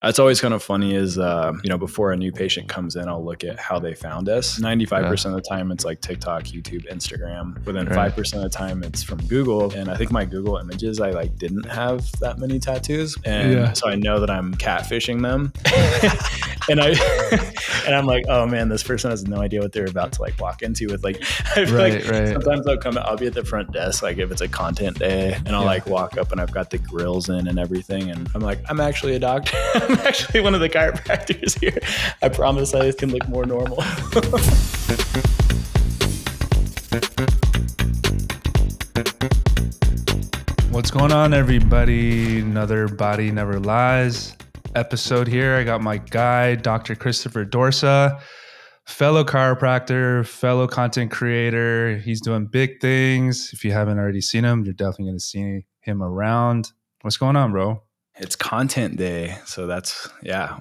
That's always kind of funny is, before a new patient comes in, I'll look at how they found us. 95% of the time, it's like TikTok, YouTube, Instagram. But then 5% of the time, it's from Google. And I think my Google images, I like didn't have that many tattoos. And so I know that I'm catfishing them. and I'm like, oh man, this person has no idea what they're about to like walk into with. Like, I feel like sometimes I'll be at the front desk, like if it's a content day, and I'll like walk up and I've got the grills in and everything. And I'm like, I'm actually a doctor. I'm actually one of the chiropractors here. I promise I can look more normal. What's going on, everybody? Another Body Never Lies episode here. I got my guy, Dr. Christopher Dorsa, fellow chiropractor, fellow content creator. He's doing big things. If you haven't already seen him, you're definitely going to see him around. What's going on, bro? It's content day. So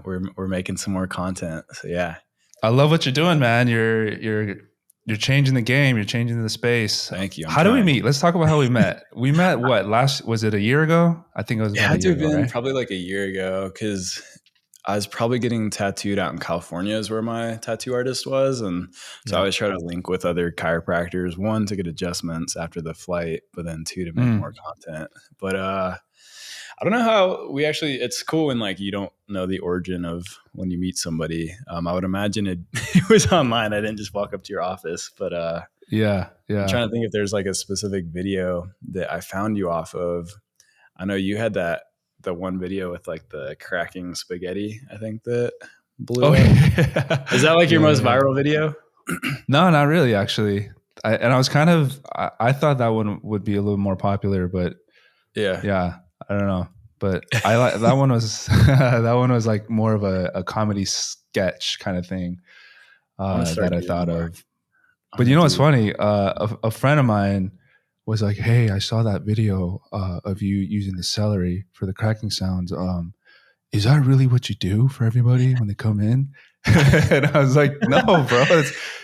we're making some more content. So yeah. I love what you're doing, man. You're changing the game. You're changing the space. Thank you. How do we meet? Let's talk about how we met. We met was it a year ago? I think it was about a year ago, right? Probably like a year ago, because I was probably getting tattooed out in California is where my tattoo artist was. And so I always try to link with other chiropractors, one, to get adjustments after the flight, but then two, to make more content. But I don't know how it's cool when like you don't know the origin of when you meet somebody. I would imagine it was online. I didn't just walk up to your office, but I'm trying to think if there's like a specific video that I found you off of. I know you had the one video with like the cracking spaghetti, I think, that blew up. Yeah. Is that like your most viral video? No, not really, actually. I thought that one would be a little more popular, but yeah. I don't know, but I like that one was that one was like more of a comedy sketch kind of thing that I thought of. But you know what's funny? A friend of mine was like, "Hey, I saw that video of you using the celery for the cracking sounds. Is that really what you do for everybody when they come in?" And I was like, "No, bro.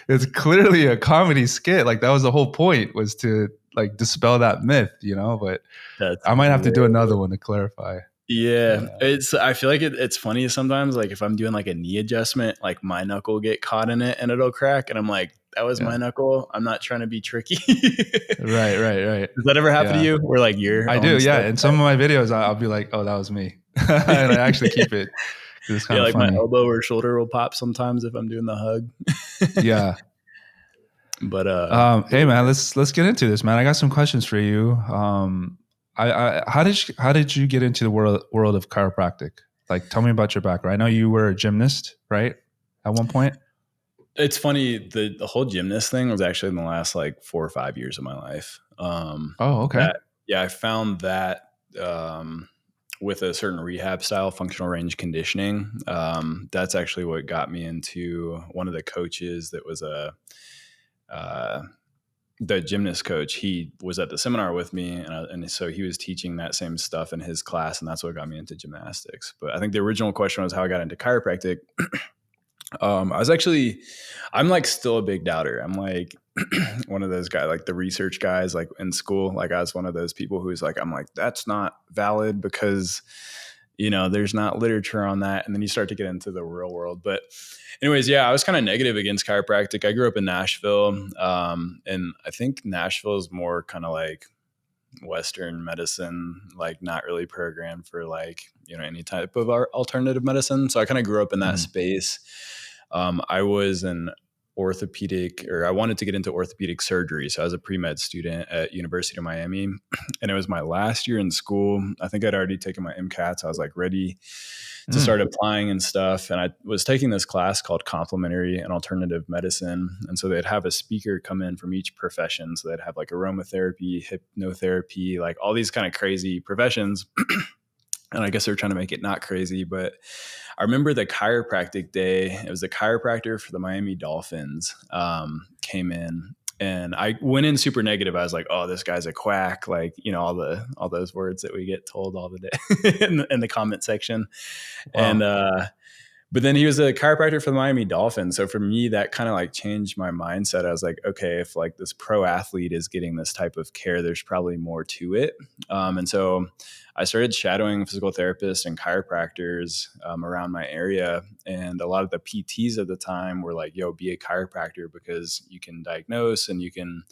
It's clearly a comedy skit. Like that was the whole point, was to like dispel that myth, you know." But I might have to do another one to clarify. Yeah. I feel like it's funny sometimes. Like if I'm doing like a knee adjustment, like my knuckle get caught in it and it'll crack, and I'm like, that was my knuckle. I'm not trying to be tricky. Right. Does that ever happen to you? Or like I do, yeah. In some of my videos, I'll be like, "Oh, that was me," and I actually keep it. It's kind of funny. My elbow or shoulder will pop sometimes if I'm doing the hug. Yeah. But hey man, let's get into this, man. I got some questions for you. How did you get into the world of chiropractic? Like, tell me about your background. I know you were a gymnast, right? At one point. It's funny, the whole gymnast thing was actually in the last like 4 or 5 years of my life. Okay. I found that with a certain rehab style, functional range conditioning. That's actually what got me into one of the coaches that was the gymnast coach. He was at the seminar with me, and so he was teaching that same stuff in his class, and that's what got me into gymnastics. But I think the original question was how I got into chiropractic. I'm like still a big doubter. I'm like one of those guys, like the research guys, like in school. Like I was one of those people who's like, I'm like, that's not valid because, there's not literature on that. And then you start to get into the real world. But anyways, I was kind of negative against chiropractic. I grew up in Nashville. And I think Nashville is more kind of like Western medicine, like not really programmed for like, any type of alternative medicine. So I kind of grew up in that space. I was I wanted to get into orthopedic surgery. So I was a pre-med student at University of Miami, and it was my last year in school. I think I'd already taken my MCAT. So I was like ready to start applying and stuff. And I was taking this class called complementary and alternative medicine. And so they'd have a speaker come in from each profession. So they'd have like aromatherapy, hypnotherapy, like all these kind of crazy professions. And I guess they're trying to make it not crazy, but I remember the chiropractic day. It was the chiropractor for the Miami Dolphins came in, and I went in super negative. I was like, "Oh, this guy's a quack!" Like, all those words that we get told all the day in the comment section. Wow. And But then he was a chiropractor for the Miami Dolphins. So for me, that kind of like changed my mindset. I was like, okay, if like this pro athlete is getting this type of care, there's probably more to it. And so I started shadowing physical therapists and chiropractors around my area. And a lot of the PTs at the time were like, yo, be a chiropractor because you can diagnose and you can,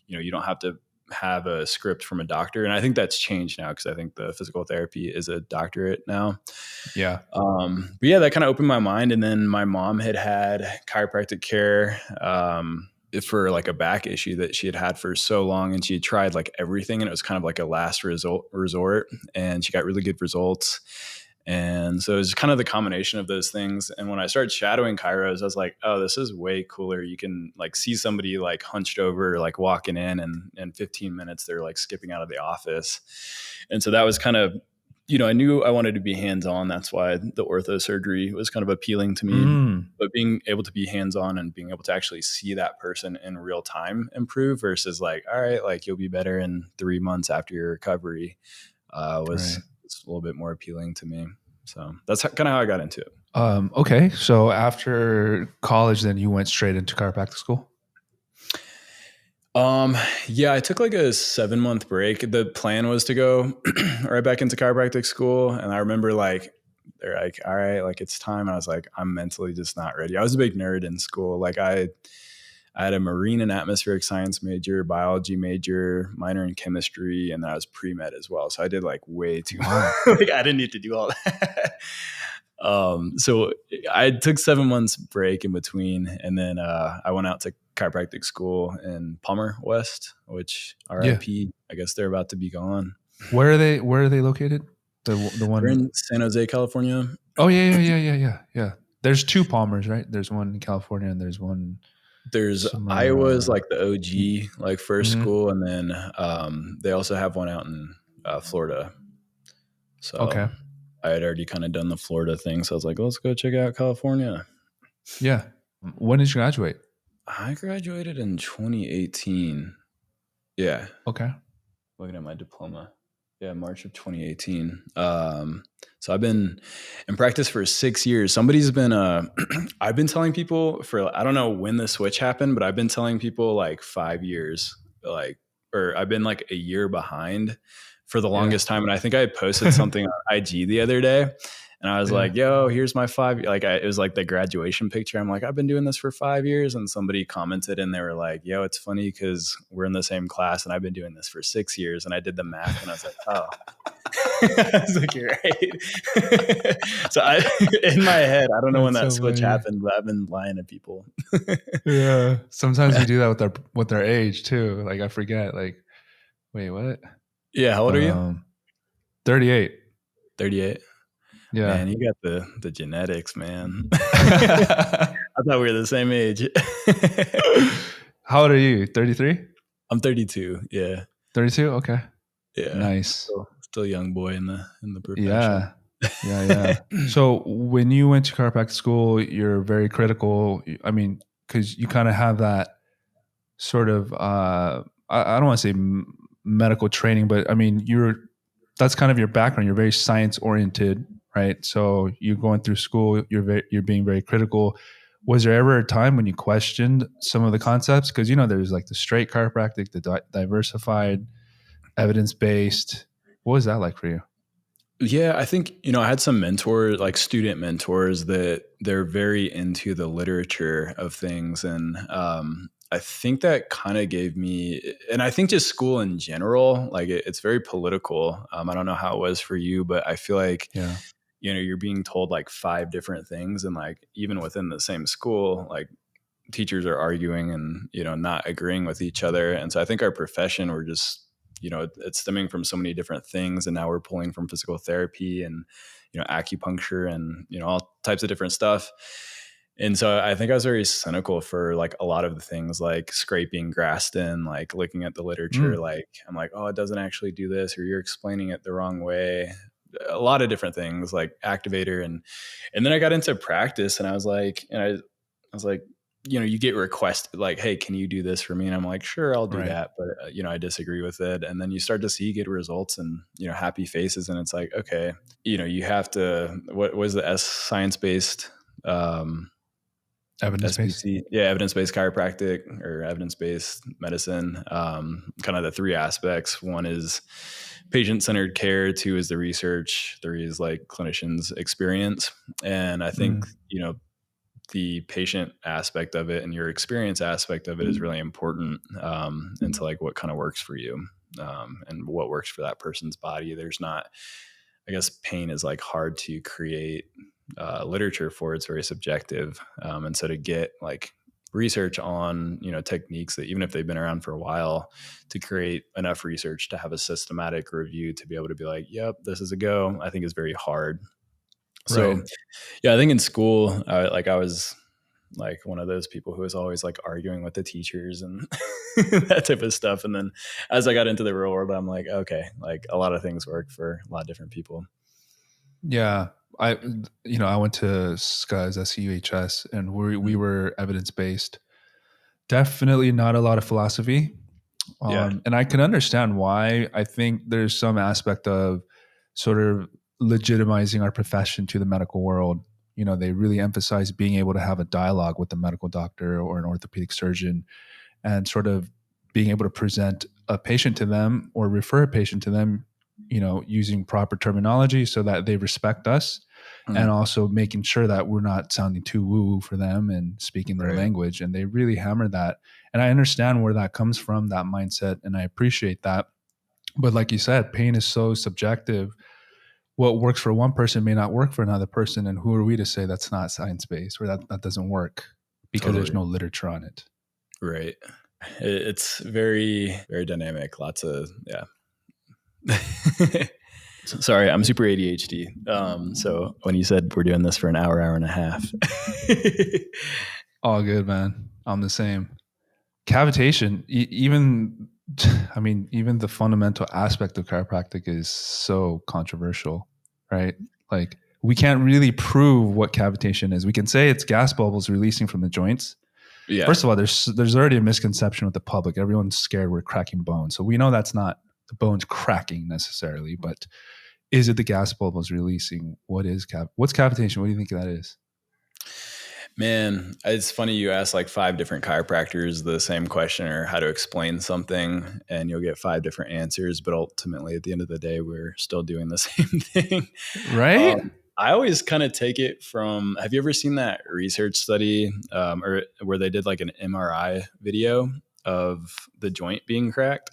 you don't have to have a script from a doctor. And I think that's changed now because I think the physical therapy is a doctorate now. Yeah. But yeah, that kind of opened my mind. And then my mom had chiropractic care for like a back issue that she had for so long. And she had tried like everything. And it was kind of like a last resort. And she got really good results. And so it was kind of the combination of those things. And when I started shadowing chiros, I was like, oh, this is way cooler. You can like see somebody like hunched over, like walking in, and 15 minutes, they're like skipping out of the office. And so that was kind of, I knew I wanted to be hands-on. That's why the ortho surgery was kind of appealing to me. But being able to be hands-on and being able to actually see that person in real time improve versus like, all right, like you'll be better in 3 months after your recovery was a little bit more appealing to me. So that's kind of how I got into it. Okay. So after college, then you went straight into chiropractic school? Yeah, I took like a 7-month break. The plan was to go right back into chiropractic school. And I remember like, they're like, all right, like it's time. And I was like, I'm mentally just not ready. I was a big nerd in school. Like I had a marine and atmospheric science major, biology major, minor in chemistry, and then I was pre-med as well. So I did like way too much. Like I didn't need to do all that. So I took 7 months break in between, and then I went out to chiropractic school in Palmer West, which RIP, I guess they're about to be gone. Where are they located? The one they're in San Jose, California. Oh yeah. There's 2 Palmers, right? There's one in California and there's one. Iowa's like the OG, like first school, and then they also have one out in Florida. So okay. I had already kind of done the Florida thing, so I was like, let's go check out California. Yeah. When did you graduate? I graduated in 2018. Yeah. Okay. Looking at my diploma. Yeah, March of 2018. So I've been in practice for 6 years. Somebody's been, I've been telling people for, I don't know when the switch happened, but I've been telling people like 5 years, or I've been like a year behind for the longest time. And I think I posted something on IG the other day. And I was like, yo, here's my 5. It was like the graduation picture. I'm like, I've been doing this for 5 years. And somebody commented and they were like, yo, it's funny because we're in the same class and I've been doing this for 6 years. And I did the math and I was like, oh. I was like, you're right. So in my head, I don't know when that switch happened, but I've been lying to people. Yeah. Sometimes we do that with their age too. Like I forget, like, wait, what? Yeah. How old are you? 38. 38. Yeah. Man, you got the genetics, man. I thought we were the same age. How old are you? 33? I'm 32. Yeah. 32? Okay. Yeah. Nice. Still young boy in the profession. Yeah. So when you went to chiropractic school, you're very critical. I mean, because you kind of have that sort of, I don't want to say medical training, but I mean, that's kind of your background. You're very science oriented. Right. So you're going through school, you're being very critical. Was there ever a time when you questioned some of the concepts? Because, there's like the straight chiropractic, the diversified, evidence-based. What was that like for you? Yeah, I think, I had some mentors, like student mentors that they're very into the literature of things. And I think that kind of gave me, and I think just school in general, like it's very political. I don't know how it was for you, but I feel like, you're being told like 5 different things. And like, even within the same school, like teachers are arguing and, not agreeing with each other. And so I think our profession, we're just, it's stemming from so many different things. And now we're pulling from physical therapy and, acupuncture and, all types of different stuff. And so I think I was very cynical for like a lot of the things like scraping Graston, like looking at the literature, like I'm like, oh, it doesn't actually do this, or you're explaining it the wrong way. A lot of different things like activator. And then I got into practice and I was like, you get requested like, hey, can you do this for me? And I'm like, sure, I'll do that. But, I disagree with it. And then you start to see good results and, happy faces. And it's like, okay, you have to, what was the science-based Evidence-based? SBC, yeah, evidence-based chiropractic or evidence-based medicine. Kind of the three aspects. One is patient-centered care. Two is the research. Three is like clinicians' experience. And I think, the patient aspect of it and your experience aspect of it is really important into like what kind of works for you and what works for that person's body. There's not, I guess pain is like hard to create literature for. It's very subjective. And so to get like research on, techniques that even if they've been around for a while, to create enough research to have a systematic review to be able to be like, yep, this is a go, I think is very hard. So Right. yeah, I think in school, I was like one of those people who was always like arguing with the teachers and that type of stuff. And then as I got into the real world, I'm like, okay, like a lot of things work for a lot of different people. Yeah. I went to SCUS, SUHS, and we were evidence-based. Definitely not a lot of philosophy. Yeah. And I can understand why. I think there's some aspect of sort of legitimizing our profession to the medical world. They really emphasize being able to have a dialogue with a medical doctor or an orthopedic surgeon and sort of being able to present a patient to them or refer a patient to them, using proper terminology so that they respect us, and also making sure that we're not sounding too woo-woo for them and speaking their language. And they really hammer that. And I understand where that comes from, that mindset, and I appreciate that. But like you said, pain is so subjective. What works for one person may not work for another person. And who are we to say that's not science-based or that doesn't work because there's no literature on it? Right. It's very, very dynamic. Lots of, yeah. Sorry, I'm super ADHD. So when you said we're doing this for an hour and a half. All good, man. I'm the same. Cavitation, even the fundamental aspect of chiropractic is so controversial, right? Like we can't really prove what cavitation is. We can say it's gas bubbles releasing from the joints. Yeah. First of all, there's already a misconception with the public. Everyone's scared we're cracking bones. So we know that's not the bones cracking necessarily, but is it the gas bubbles releasing? What's cavitation? What do you think that is? Man, it's funny you ask like 5 different chiropractors the same question or how to explain something, and you'll get 5 different answers. But ultimately, at the end of the day, we're still doing the same thing. Right? I always kind of take it from, have you ever seen that research study or where they did like an MRI video of the joint being cracked?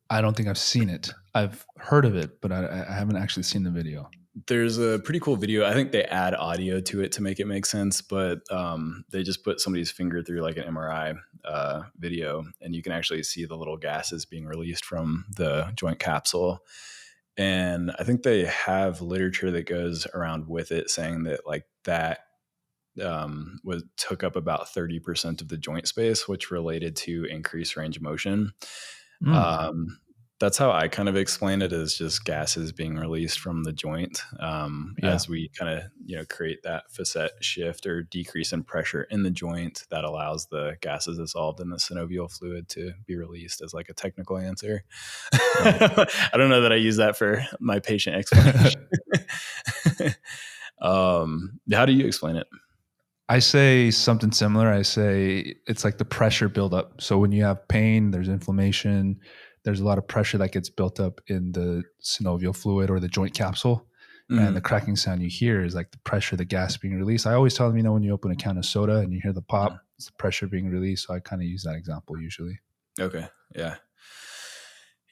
I don't think I've seen it. I've heard of it, but I haven't actually seen the video. There's a pretty cool video. I think they add audio to it to make it make sense, but they just put somebody's finger through like an MRI video, and you can actually see the little gases being released from the joint capsule. And I think they have literature that goes around with it saying that like that took up about 30% of the joint space, which related to increased range of motion. That's how I kind of explain it, as just gases being released from the joint as we kind of, create that facet shift or decrease in pressure in the joint that allows the gases dissolved in the synovial fluid to be released, as like a technical answer. Right. I don't know that I use that for my patient explanation. How do you explain it? I say something similar. I say it's like the pressure buildup. So when you have pain, there's inflammation, there's a lot of pressure that gets built up in the synovial fluid or the joint capsule. And the cracking sound you hear is like the pressure, the gas being released. I always tell them, when you open a can of soda and you hear the pop, it's the pressure being released. So I kind of use that example usually. Okay. Yeah.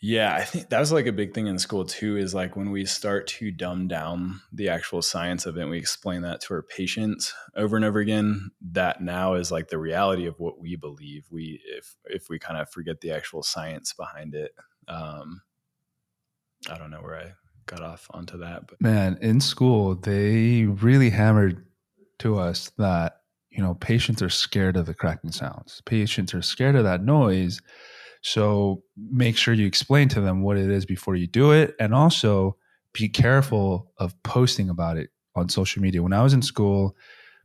Yeah, I think that was like a big thing in school too, is like when we start to dumb down the actual science of it, and we explain that to our patients over and over again, that now is like the reality of what we believe. If we kind of forget the actual science behind it. I don't know where I got off onto that, but man, in school, they really hammered to us that, patients are scared of the cracking sounds. Patients are scared of that noise. So make sure you explain to them what it is before you do it. And also be careful of posting about it on social media. When I was in school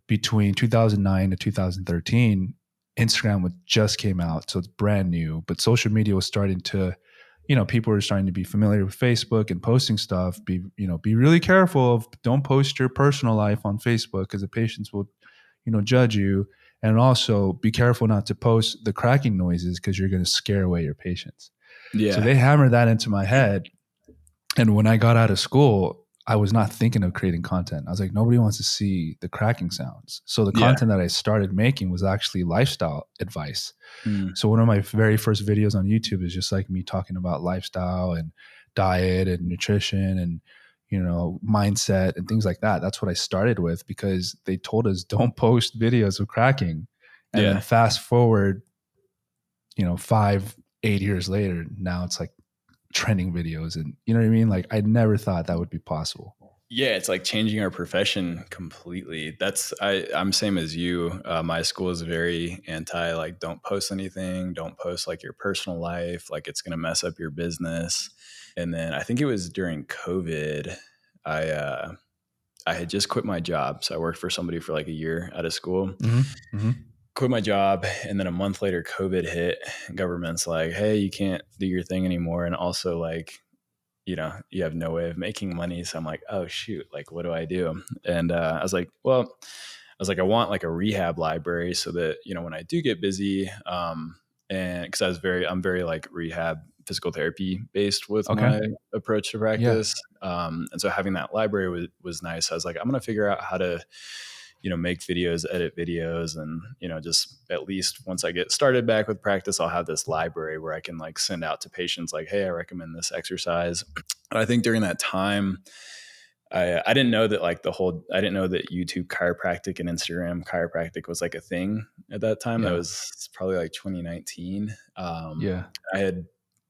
between 2009 to 2013, Instagram just came out. So it's brand new, but social media was starting to people are starting to be familiar with Facebook and posting stuff. Be really careful of, don't post your personal life on Facebook because the patients will, judge you. And also be careful not to post the cracking noises because you're going to scare away your patients. Yeah. So they hammered that into my head. And when I got out of school, I was not thinking of creating content. I was like, nobody wants to see the cracking sounds. So the content that I started making was actually lifestyle advice. So one of my very first videos on YouTube is just like me talking about lifestyle and diet and nutrition and, mindset and things like that. That's what I started with because they told us don't post videos of cracking. And then fast forward, 5, 8 years later, now it's like trending videos, and you know what I mean? Like I never thought that would be possible. Yeah, it's like changing our profession completely. I'm same as you. My school is very anti, like, don't post anything, don't post like your personal life, like it's gonna mess up your business. And then I think it was during COVID, I had just quit my job, so I worked for somebody for like a year out of school. Quit my job, and then a month later COVID hit. Government's like, hey, you can't do your thing anymore, and also like, you have no way of making money. So I'm like, oh shoot, like what do I do? And I was like, I want like a rehab library so that, when I do get busy, and because I'm very like rehab physical therapy based with my approach to practice. And so having that library was nice. I was like, I'm going to figure out how to, make videos, edit videos, and, just at least once I get started back with practice, I'll have this library where I can like send out to patients like, hey, I recommend this exercise. And I think during that time, I didn't know that I didn't know that YouTube chiropractic and Instagram chiropractic was like a thing at that time. That was probably like 2019.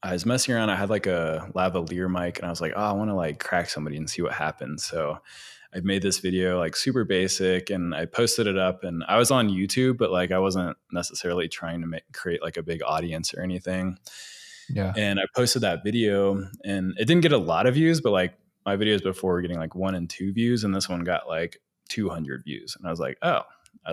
I was messing around. I had like a lavalier mic and I was like, oh, I want to like crack somebody and see what happens. So I made this video like super basic and I posted it up, and I was on YouTube, but like I wasn't necessarily trying to create like a big audience or anything. And I posted that video and it didn't get a lot of views, but like my videos before were getting like 1 and 2 views, and this one got like 200 views. And I was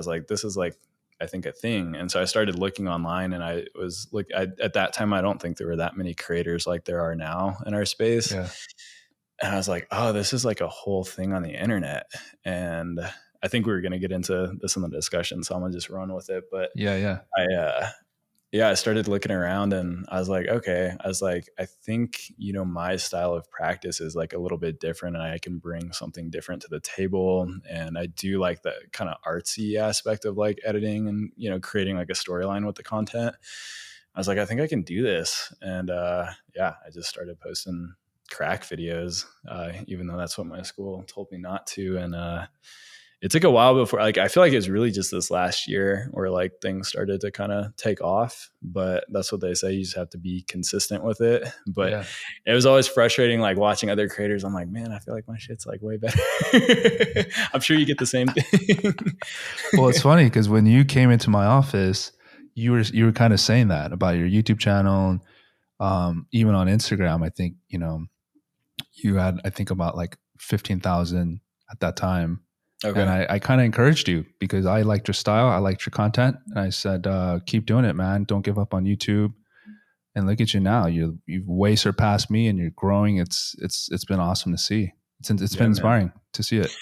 like, this is like, I think, a thing. And so I started looking online, and I was like, at that time, I don't think there were that many creators like there are now in our space. And I was like, oh, this is like a whole thing on the internet. And I think we were going to get into this in the discussion, so I'm gonna just run with it. But I started looking around and I was like, okay, I think, my style of practice is like a little bit different and I can bring something different to the table. And I do like that kind of artsy aspect of like editing and, creating like a storyline with the content. I was like, I think I can do this. And I just started posting crack videos, even though that's what my school told me not to. And it took a while before, like, I feel like it was really just this last year where like things started to kind of take off, but that's what they say. You just have to be consistent with it. But it was always frustrating, like watching other creators. I'm like, man, I feel like my shit's like way better. I'm sure you get the same thing. Well, it's funny because when you came into my office, you were kind of saying that about your YouTube channel, even on Instagram. I think, you had, I think, about like 15,000 at that time. Okay. And I kind of encouraged you because I liked your style. I liked your content. And I said, keep doing it, man. Don't give up on YouTube. And look at you now. You've way surpassed me and you're growing. It's been awesome to see. It's been inspiring to see it.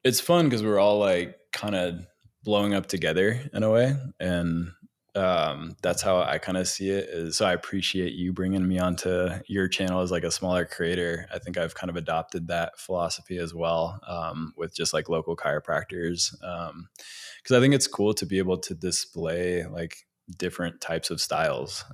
It's fun because we're all like kind of blowing up together in a way. And that's how I kind of see it. So I appreciate you bringing me onto your channel as like a smaller creator. I think I've kind of adopted that philosophy as well, with just like local chiropractors. Cause I think it's cool to be able to display like different types of styles.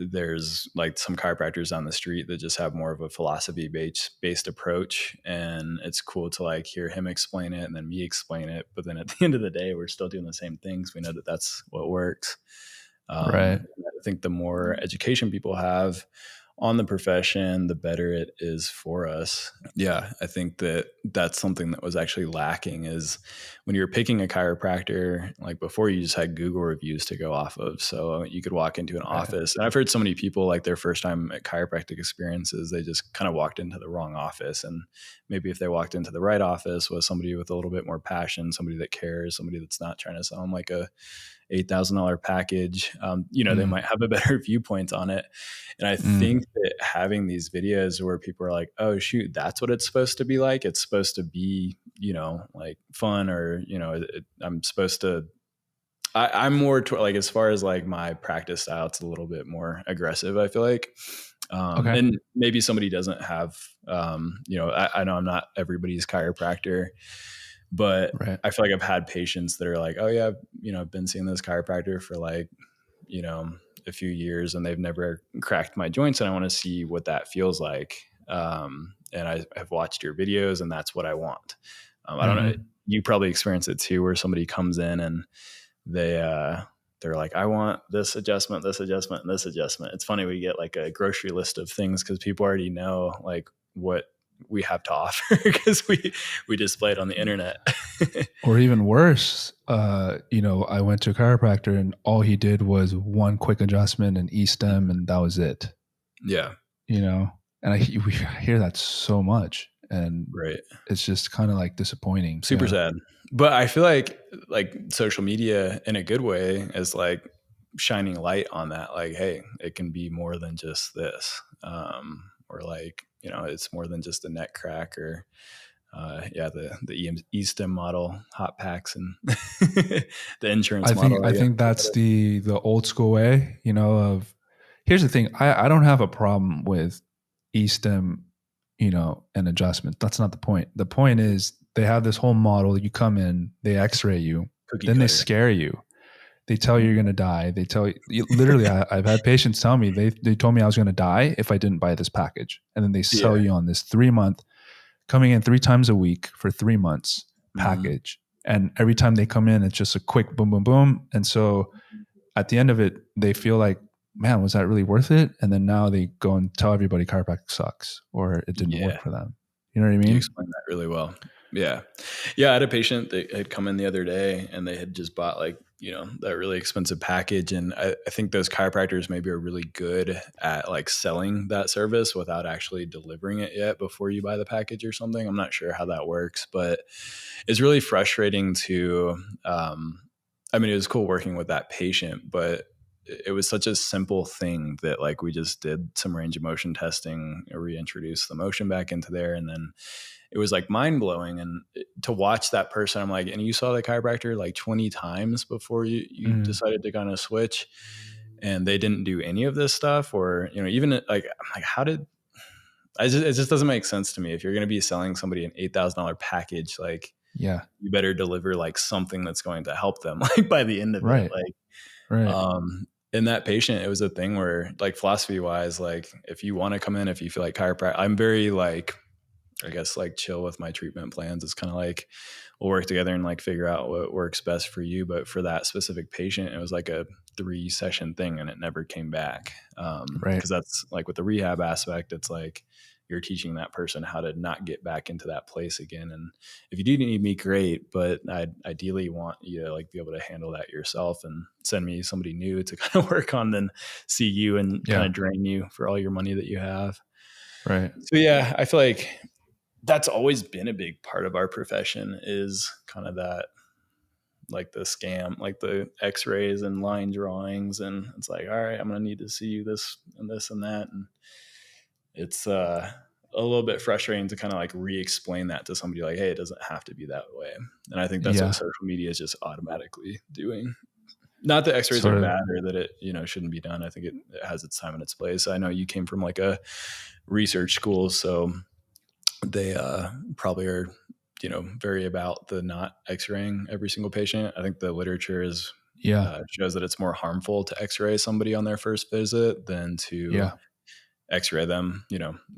There's like some chiropractors on the street that just have more of a philosophy based approach. And it's cool to like hear him explain it and then me explain it. But then at the end of the day, we're still doing the same things. We know that that's what works. Right. I think the more education people have on the profession, the better it is for us. Yeah, I think that that's something that was actually lacking is when you were picking a chiropractor, like before you just had Google reviews to go off of. So you could walk into an office. And I've heard so many people like their first time at chiropractic experiences, they just kind of walked into the wrong office. And maybe if they walked into the right office with somebody with a little bit more passion, somebody that cares, somebody that's not trying to sound like a $8,000 package, they might have a better viewpoint on it. And I think that having these videos where people are like, oh, shoot, that's what it's supposed to be like. It's supposed to be, like fun or, I'm supposed to, I'm more like, as far as like my practice style, it's a little bit more aggressive, I feel like. And maybe somebody doesn't have, I know I'm not everybody's chiropractor, but I feel like I've had patients that are like, oh yeah, I've been seeing this chiropractor for like, a few years and they've never cracked my joints and I want to see what that feels like. And I have watched your videos and that's what I want. I don't know. You probably experience it too, where somebody comes in and they're like, I want this adjustment, this adjustment, and this adjustment. It's funny. We get like a grocery list of things because people already know like what we have to offer because we display it on the internet. Or even worse, I went to a chiropractor and all he did was one quick adjustment and E-stem and that was it. Yeah. And we hear that so much and it's just kind of like disappointing. Super sad. But I feel like social media in a good way is like shining light on that. Like, hey, it can be more than just this. Or like, it's more than just a neck crack or the E-stem model, hot packs, and the insurance model. I think that's the old school way, of here's the thing. I don't have a problem with E-stem, and adjustment. That's not the point. The point is they have this whole model. You come in, they x-ray you, then they scare you. They tell you you're going to die. They tell you literally, I've had patients tell me they told me I was going to die if I didn't buy this package. And then they sell you on this 3-month coming in 3 times a week for 3 months package. And every time they come in, it's just a quick boom, boom, boom. And so at the end of it, they feel like, man, was that really worth it? And then now they go and tell everybody chiropractic sucks or it didn't work for them. You know what I mean? You explained that really well. Yeah. Yeah. I had a patient that had come in the other day and they had just bought like, that really expensive package. And I think those chiropractors maybe are really good at like selling that service without actually delivering it yet before you buy the package or something. I'm not sure how that works, but it's really frustrating to, it was cool working with that patient, but it was such a simple thing that like we just did some range of motion testing, reintroduced the motion back into there. And then it was like mind blowing. And to watch that person, I'm like, and you saw the chiropractor like 20 times before you decided to kind of switch and they didn't do any of this stuff or, even like, I'm like, how did it just doesn't make sense to me. If you're going to be selling somebody an $8,000 package, like, you better deliver like something that's going to help them like by the end of it. Like, in that patient, it was a thing where like philosophy wise, like if you want to come in, if you feel like chiropractic, I'm very like, I guess like chill with my treatment plans. It's kind of like we'll work together and like figure out what works best for you. But for that specific patient, it was like a 3-session thing and it never came back. Because that's like with the rehab aspect, it's like you're teaching that person how to not get back into that place again. And if you do need me, great, but I ideally want you to like be able to handle that yourself and send me somebody new to kind of work on, then see you and kind of drain you for all your money that you have. Right. So yeah, I feel like that's always been a big part of our profession is kind of that, like the scam, like the x-rays and line drawings. And it's like, all right, I'm going to need to see you this and this and that. And it's a little bit frustrating to kind of like re-explain that to somebody like, hey, it doesn't have to be that way. And I think that's what social media is just automatically doing. Not that x-rays are bad or that it, shouldn't be done. I think it has its time and its place. I know you came from like a research school, so they probably are, very about the not x-raying every single patient. I think the literature is shows that it's more harmful to x-ray somebody on their first visit than to x-ray them.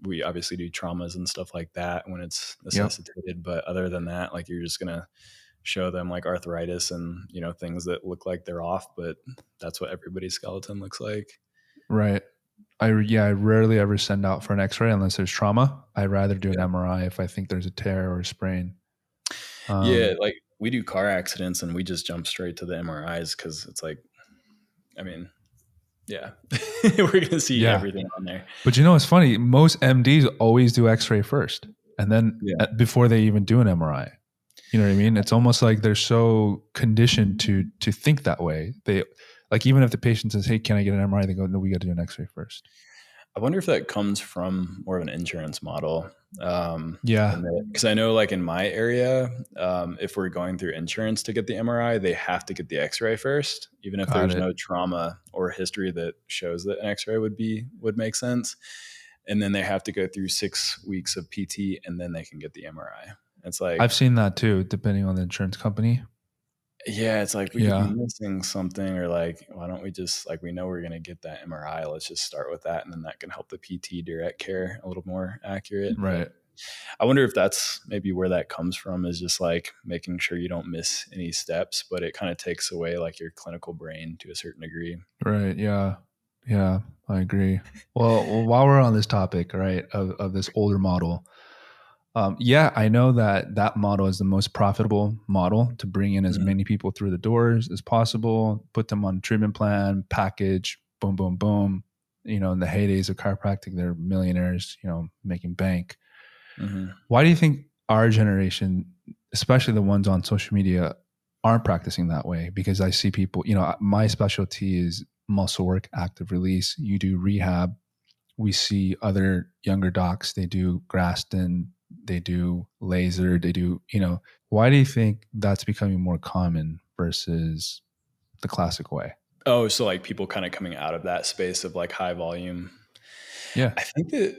We obviously do traumas and stuff like that when it's necessitated, but other than that, like you're just gonna show them like arthritis and things that look like they're off, but that's what everybody's skeleton looks like. Right. I rarely ever send out for an X-ray unless there's trauma. I'd rather do an Yeah. MRI if I think there's a tear or a sprain. Yeah, like we do car accidents and we just jump straight to the MRIs because it's like, I mean, yeah, we're gonna see everything on there. But you know, it's funny. Most MDs always do X-ray first, and then before they even do an MRI. You know what I mean? It's almost like they're so conditioned to think that way. They like, even if the patient says, "Hey, can I get an MRI?" They go, "No, we got to do an X-ray first." I wonder if that comes from more of an insurance model. Yeah. Because I know, like in my area, if we're going through insurance to get the MRI, they have to get the X-ray first, even if there's no trauma or history that shows that an X-ray would make sense. And then they have to go through 6 weeks of PT, and then they can get the MRI. It's like, I've seen that too, depending on the insurance company. Yeah, it's like we could be missing something, or like, why don't we just, like, we know we're going to get that MRI. Let's just start with that. And then that can help the PT direct care a little more accurate. Right. But I wonder if that's maybe where that comes from, is just like making sure you don't miss any steps, but it kind of takes away like your clinical brain to a certain degree. Right. Yeah. Yeah, I agree. Well, while we're on this topic, right, of this older model, I know that model is the most profitable model to bring in as many people through the doors as possible, put them on a treatment plan, package, boom, boom, boom. You know, in the heydays of chiropractic, they're millionaires, you know, making bank. Why do you think our generation, especially the ones on social media, aren't practicing that way? Because I see people, you know, my specialty is muscle work, active release. You do rehab. We see other younger docs, they do Graston, they do laser, they do, you know, why do you think that's becoming more common versus the classic way? Oh, so like people kind of coming out of that space of like high volume. Yeah. I think that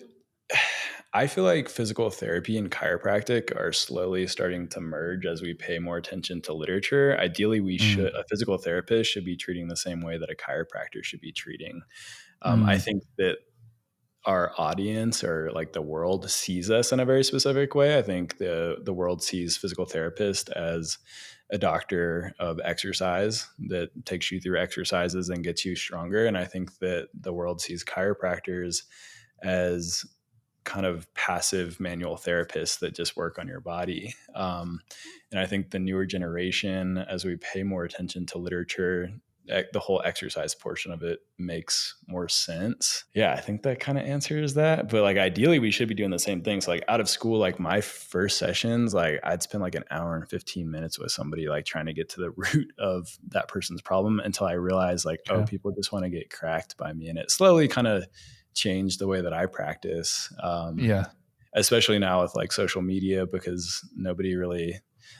I feel like physical therapy and chiropractic are slowly starting to merge as we pay more attention to literature. Ideally, a physical therapist should be treating the same way that a chiropractor should be treating. I think that our audience, or like the world, sees us in a very specific way. I think the world sees physical therapist as a doctor of exercise that takes you through exercises and gets you stronger. And I think that the world sees chiropractors as kind of passive manual therapists that just work on your body. And I think the newer generation, as we pay more attention to literature, the whole exercise portion of it makes more sense. Yeah, I think that kind of answers that. But like ideally we should be doing the same things. Like out of school, like my first sessions, like I'd spend like an hour and 15 minutes with somebody, like trying to get to the root of that person's problem, until I realized like, oh, people just want to get cracked by me. And it slowly kind of changed the way that I practice. Especially now with like social media, because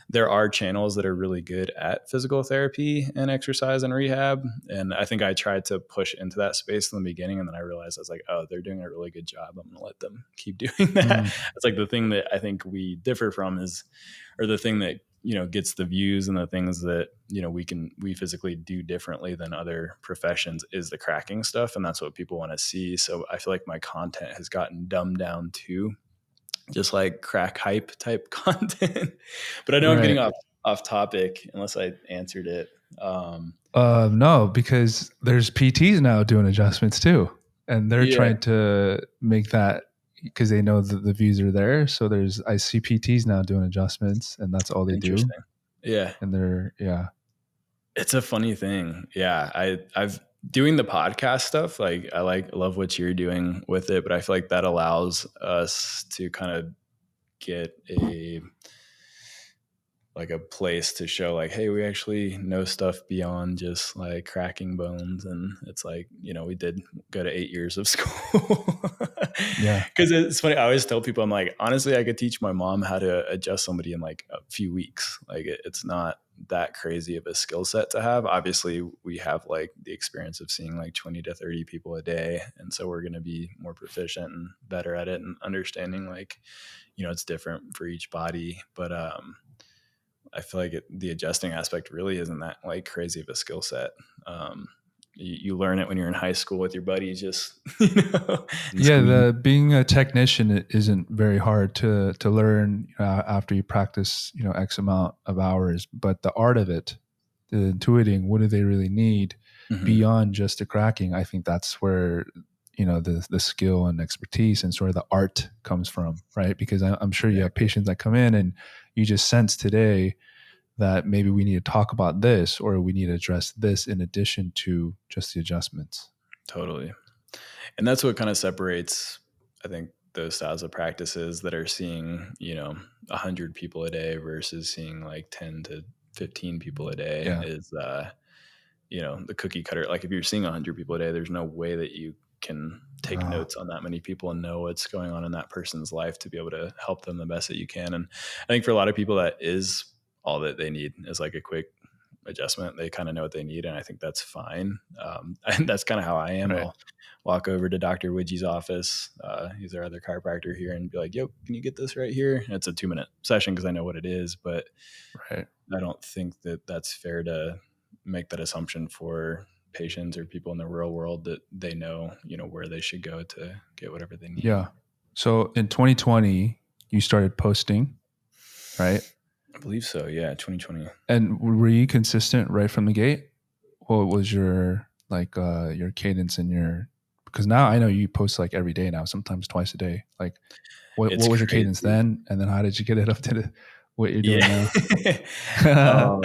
there are channels that are really good at physical therapy and exercise and rehab. And I think I tried to push into that space in the beginning. And then I realized, I was like, oh, they're doing a really good job. I'm going to let them keep doing that. It's like the thing that I think we differ from or the thing that, you know, gets the views and the things that, you know, we physically do differently than other professions, is the cracking stuff. And that's what people want to see. So I feel like my content has gotten dumbed down too, just like crack hype type content. But I know I'm getting off topic, unless I answered it. No, because there's PTs now doing adjustments too, and they're trying to make that, because they know that the views are there. So I see PTs now doing adjustments, and that's all they do. Yeah. And it's a funny thing. Yeah. I've doing the podcast stuff. Like I love what you're doing with it, but I feel like that allows us to kind of get a place to show like, hey, we actually know stuff beyond just like cracking bones. And it's like, you know, we did go to 8 years of school. Yeah. Cause it's funny. I always tell people, I'm like, honestly, I could teach my mom how to adjust somebody in like a few weeks. Like it's not that crazy of a skill set to have. Obviously we have like the experience of seeing like 20 to 30 people a day. And so we're going to be more proficient and better at it, and understanding like, you know, it's different for each body. But, I feel like the adjusting aspect really isn't that like crazy of a skill set. You learn it when you're in high school with your buddies, just, you know. Being a technician isn't very hard to learn after you practice, you know, X amount of hours. But the art of it, the intuiting, what do they really need beyond just the cracking? I think that's where, the skill and expertise and sort of the art comes from, right? Because I'm sure you have patients that come in and you just sense today that maybe we need to talk about this, or we need to address this in addition to just the adjustments. Totally. And that's what kind of separates, I think, those styles of practices that are seeing, 100 people a day versus seeing like 10 to 15 people a day is, the cookie cutter. Like if you're seeing 100 people a day, there's no way that you can take notes on that many people and know what's going on in that person's life to be able to help them the best that you can. And I think for a lot of people, that is all that they need, is like a quick adjustment. They kind of know what they need, and I think that's fine. And that's kind of how I am. Right. I'll walk over to Dr. Widgie's office. He's our other chiropractor here, and be like, "Yo, can you get this right here?" And it's a 2-minute session because I know what it is, but I don't think that that's fair to make that assumption for patients or people in the real world that they know, where they should go to get whatever they need. Yeah. So in 2020, you started posting, right? I believe so. Yeah. 2020. And were you consistent right from the gate? What was your cadence and because now I know you post like every day now, sometimes twice a day. Like what was your cadence then? And then how did you get it up to what you're doing now?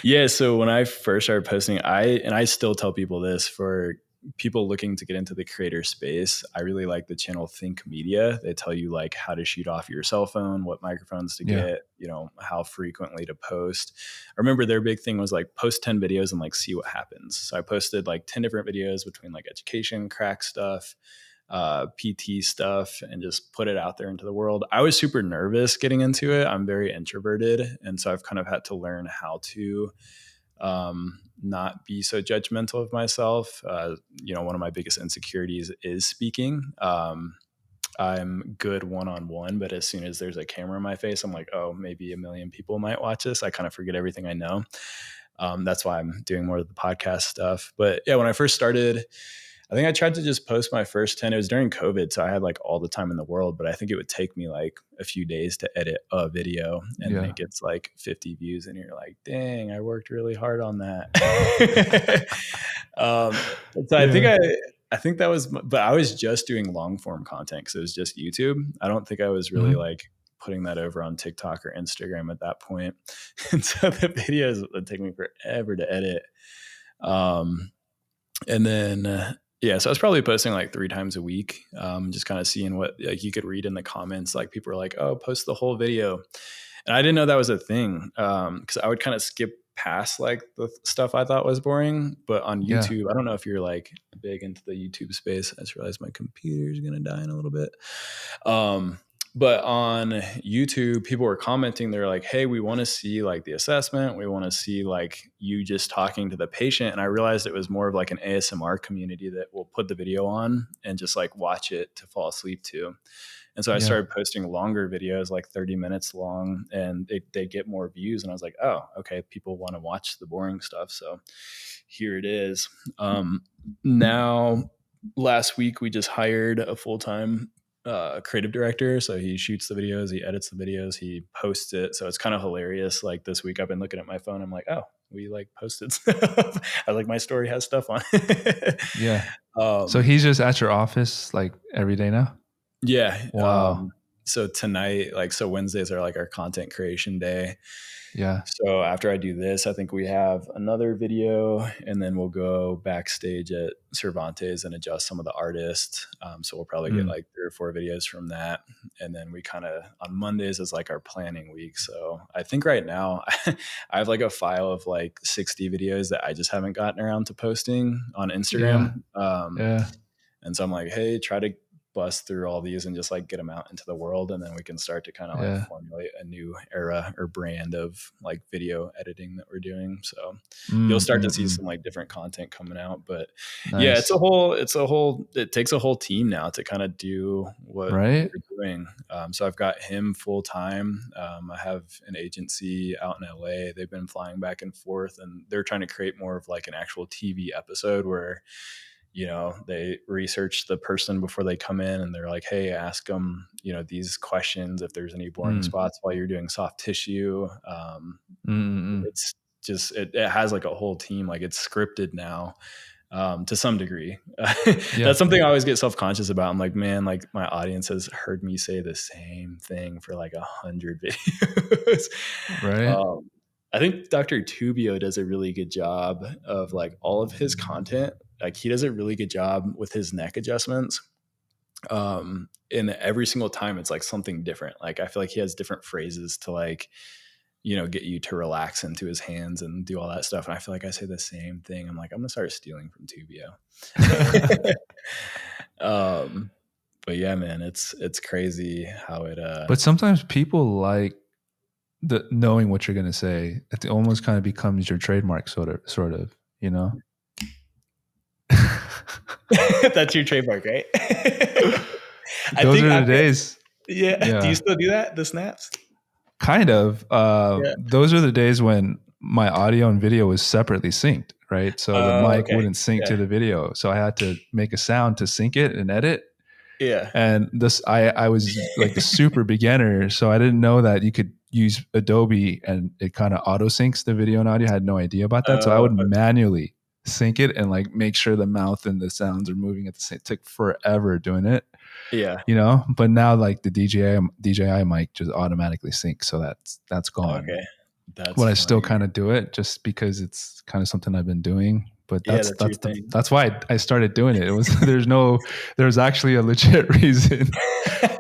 Yeah. So when I first started posting, I still tell people this, for people looking to get into the creator space, I really like the channel Think Media. They tell you like how to shoot off your cell phone, what microphones to get, how frequently to post. I remember their big thing was like post 10 videos and like see what happens. So I posted like 10 different videos between like education, crack stuff, PT stuff, and just put it out there into the world. I was super nervous getting into it. I'm very introverted. And so I've kind of had to learn how to not be so judgmental of myself. One of my biggest insecurities is speaking. I'm good one-on-one, but as soon as there's a camera in my face, I'm like, oh, maybe 1 million people might watch this. I kind of forget everything I know. That's why I'm doing more of the podcast stuff. But yeah, when I first started, I think I tried to just post my first 10. It was during COVID, so I had like all the time in the world, but I think it would take me like a few days to edit a video, and then it gets like 50 views and you're like, dang, I worked really hard on that. So I think that was, but I was just doing long form content because it was just YouTube. I don't think I was really like putting that over on TikTok or Instagram at that point. And so the videos would take me forever to edit. And then, so I was probably posting like 3 times a week, just kind of seeing what like you could read in the comments. Like people were like, oh, post the whole video. And I didn't know that was a thing, because I would kind of skip past like the stuff I thought was boring. But on YouTube, I don't know if you're like big into the YouTube space. I just realized my computer is going to die in a little bit. But on YouTube, people were commenting. They're like, hey, we want to see like the assessment. We want to see like you just talking to the patient. And I realized it was more of like an ASMR community that will put the video on and just like watch it to fall asleep to. And so I started posting longer videos, like 30 minutes long, and they get more views. And I was like, oh, okay, people want to watch the boring stuff. So here it is. Now, last week, we just hired a full-time creative director. So he shoots the videos, he edits the videos, he posts it. So it's kind of hilarious. Like this week I've been looking at my phone. I'm like, oh, we like posted stuff. I like my story has stuff on it. So he's just at your office like every day now? Yeah. Wow. So tonight, so Wednesdays are like our content creation day. Yeah. So after I do this, I think we have another video, and then we'll go backstage at Cervantes and adjust some of the artists. So we'll probably get like 3 or 4 videos from that. And then we kind of, on Mondays is like our planning week. So I think right now I have like a file of like 60 videos that I just haven't gotten around to posting on Instagram. And so I'm like, hey, try to bust through all these and just like get them out into the world, and then we can start to kind of like formulate a new era or brand of like video editing that we're doing. So you'll start to see some like different content coming out. But yeah, it takes a whole team now to kind of do what we're doing. So I've got him full time. I have an agency out in LA. They've been flying back and forth, and they're trying to create more of like an actual TV episode where they research the person before they come in, and they're like, hey, ask them, these questions if there's any boring spots while you're doing soft tissue. It's just, it has like a whole team, like it's scripted now. to some degree. That's something I always get self-conscious about. I'm like, man, like my audience has heard me say the same thing for like 100 videos. Right. I think Dr. Tubio does a really good job of like all of his content. Like he does a really good job with his neck adjustments. And every single time it's like something different. Like I feel like he has different phrases to like, you know, get you to relax into his hands and do all that stuff. And I feel like I say the same thing. I'm like, I'm gonna start stealing from Tubio. But yeah, man, it's crazy how it But sometimes people like the knowing what you're gonna say. It almost kind of becomes your trademark, sort of, you know. That's your trademark, right? Those are the days. Yeah. Do you still do that? The snaps? Kind of. Those are the days when my audio and video was separately synced, right? So the mic wouldn't sync to the video. So I had to make a sound to sync it and edit. Yeah. And I was like a super beginner. So I didn't know that you could use Adobe and it kind of auto syncs the video and audio. I had no idea about that. So I would manually sync it and like make sure the mouth and the sounds are moving at the same. It took forever doing it. Yeah. You know, but now like the DJI mic just automatically syncs. So that's gone. Okay. That's but I still kind of do it just because it's kind of something I've been doing. But that's why I started doing it. It was there's actually a legit reason.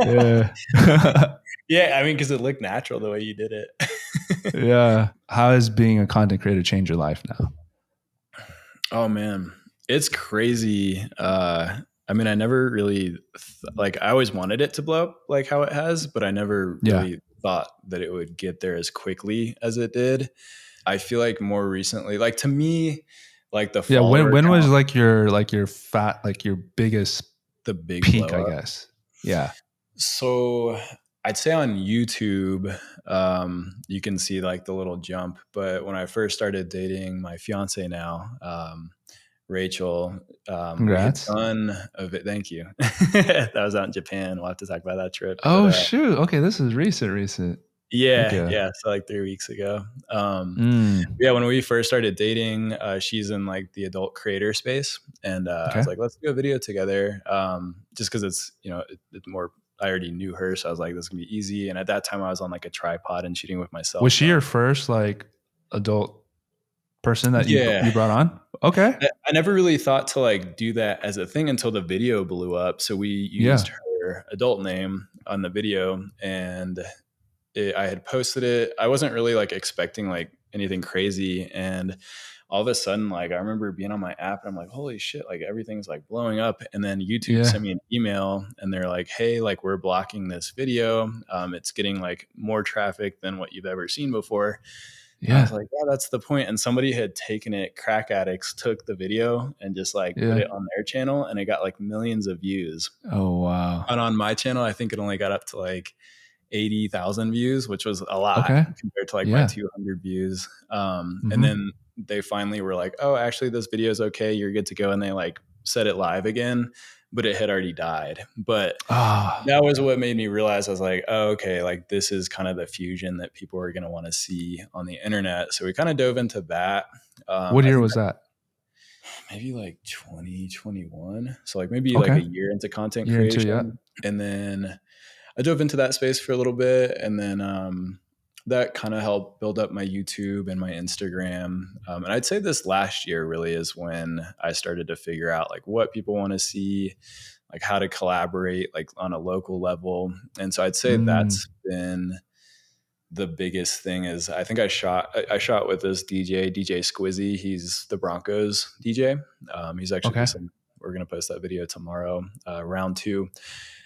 Yeah. Yeah, I mean, because it looked natural the way you did it. Yeah. How has being a content creator changed your life now? Oh man, it's crazy. I mean, I never really like. I always wanted it to blow up like how it has, but I never really thought that it would get there as quickly as it did. I feel like more recently, like to me, like the when was like your biggest the big peak, I guess. Yeah. So I'd say on YouTube, you can see like the little jump. But when I first started dating my fiance now, Rachel, congrats. Done of it. Thank you. That was out in Japan. We'll have to talk about that trip. Oh, shoot. Okay. This is recent. Yeah. Okay. Yeah. So like 3 weeks ago. Yeah. When we first started dating, she's in like the adult creator space. And I was like, let's do a video together. Just cause it's, you know, it's more, I already knew her. So I was like, this is gonna be easy. And at that time I was on like a tripod and shooting with myself. Was she your first like adult person that you brought on? Okay. I never really thought to like do that as a thing until the video blew up. So we used her adult name on the video and I had posted it. I wasn't really like expecting like anything crazy. And all of a sudden, like I remember being on my app and I'm like, holy shit, like everything's like blowing up. And then YouTube sent me an email and they're like, hey, like we're blocking this video. It's getting like more traffic than what you've ever seen before. Yeah. I was like, yeah, that's the point. And somebody had taken it, Crack Addicts took the video and just like put it on their channel and it got like millions of views. Oh, wow. And on my channel, I think it only got up to like 80,000 views, which was a lot compared to like my 200 views. And then they finally were like, oh, actually this video is okay. You're good to go. And they like set it live again, but it had already died. But that was what made me realize I was like, oh, okay, like this is kind of the fusion that people are going to want to see on the internet. So we kind of dove into that. What year was that? Maybe like 2021. So like maybe like a year into content creation. And then I dove into that space for a little bit. And then that kind of helped build up my YouTube and my Instagram. And I'd say this last year really is when I started to figure out like what people want to see, like how to collaborate like on a local level. And so I'd say that's been the biggest thing. Is I think I shot with this DJ Squizzy. He's the Broncos DJ. He's actually we're going to post that video tomorrow, round 2.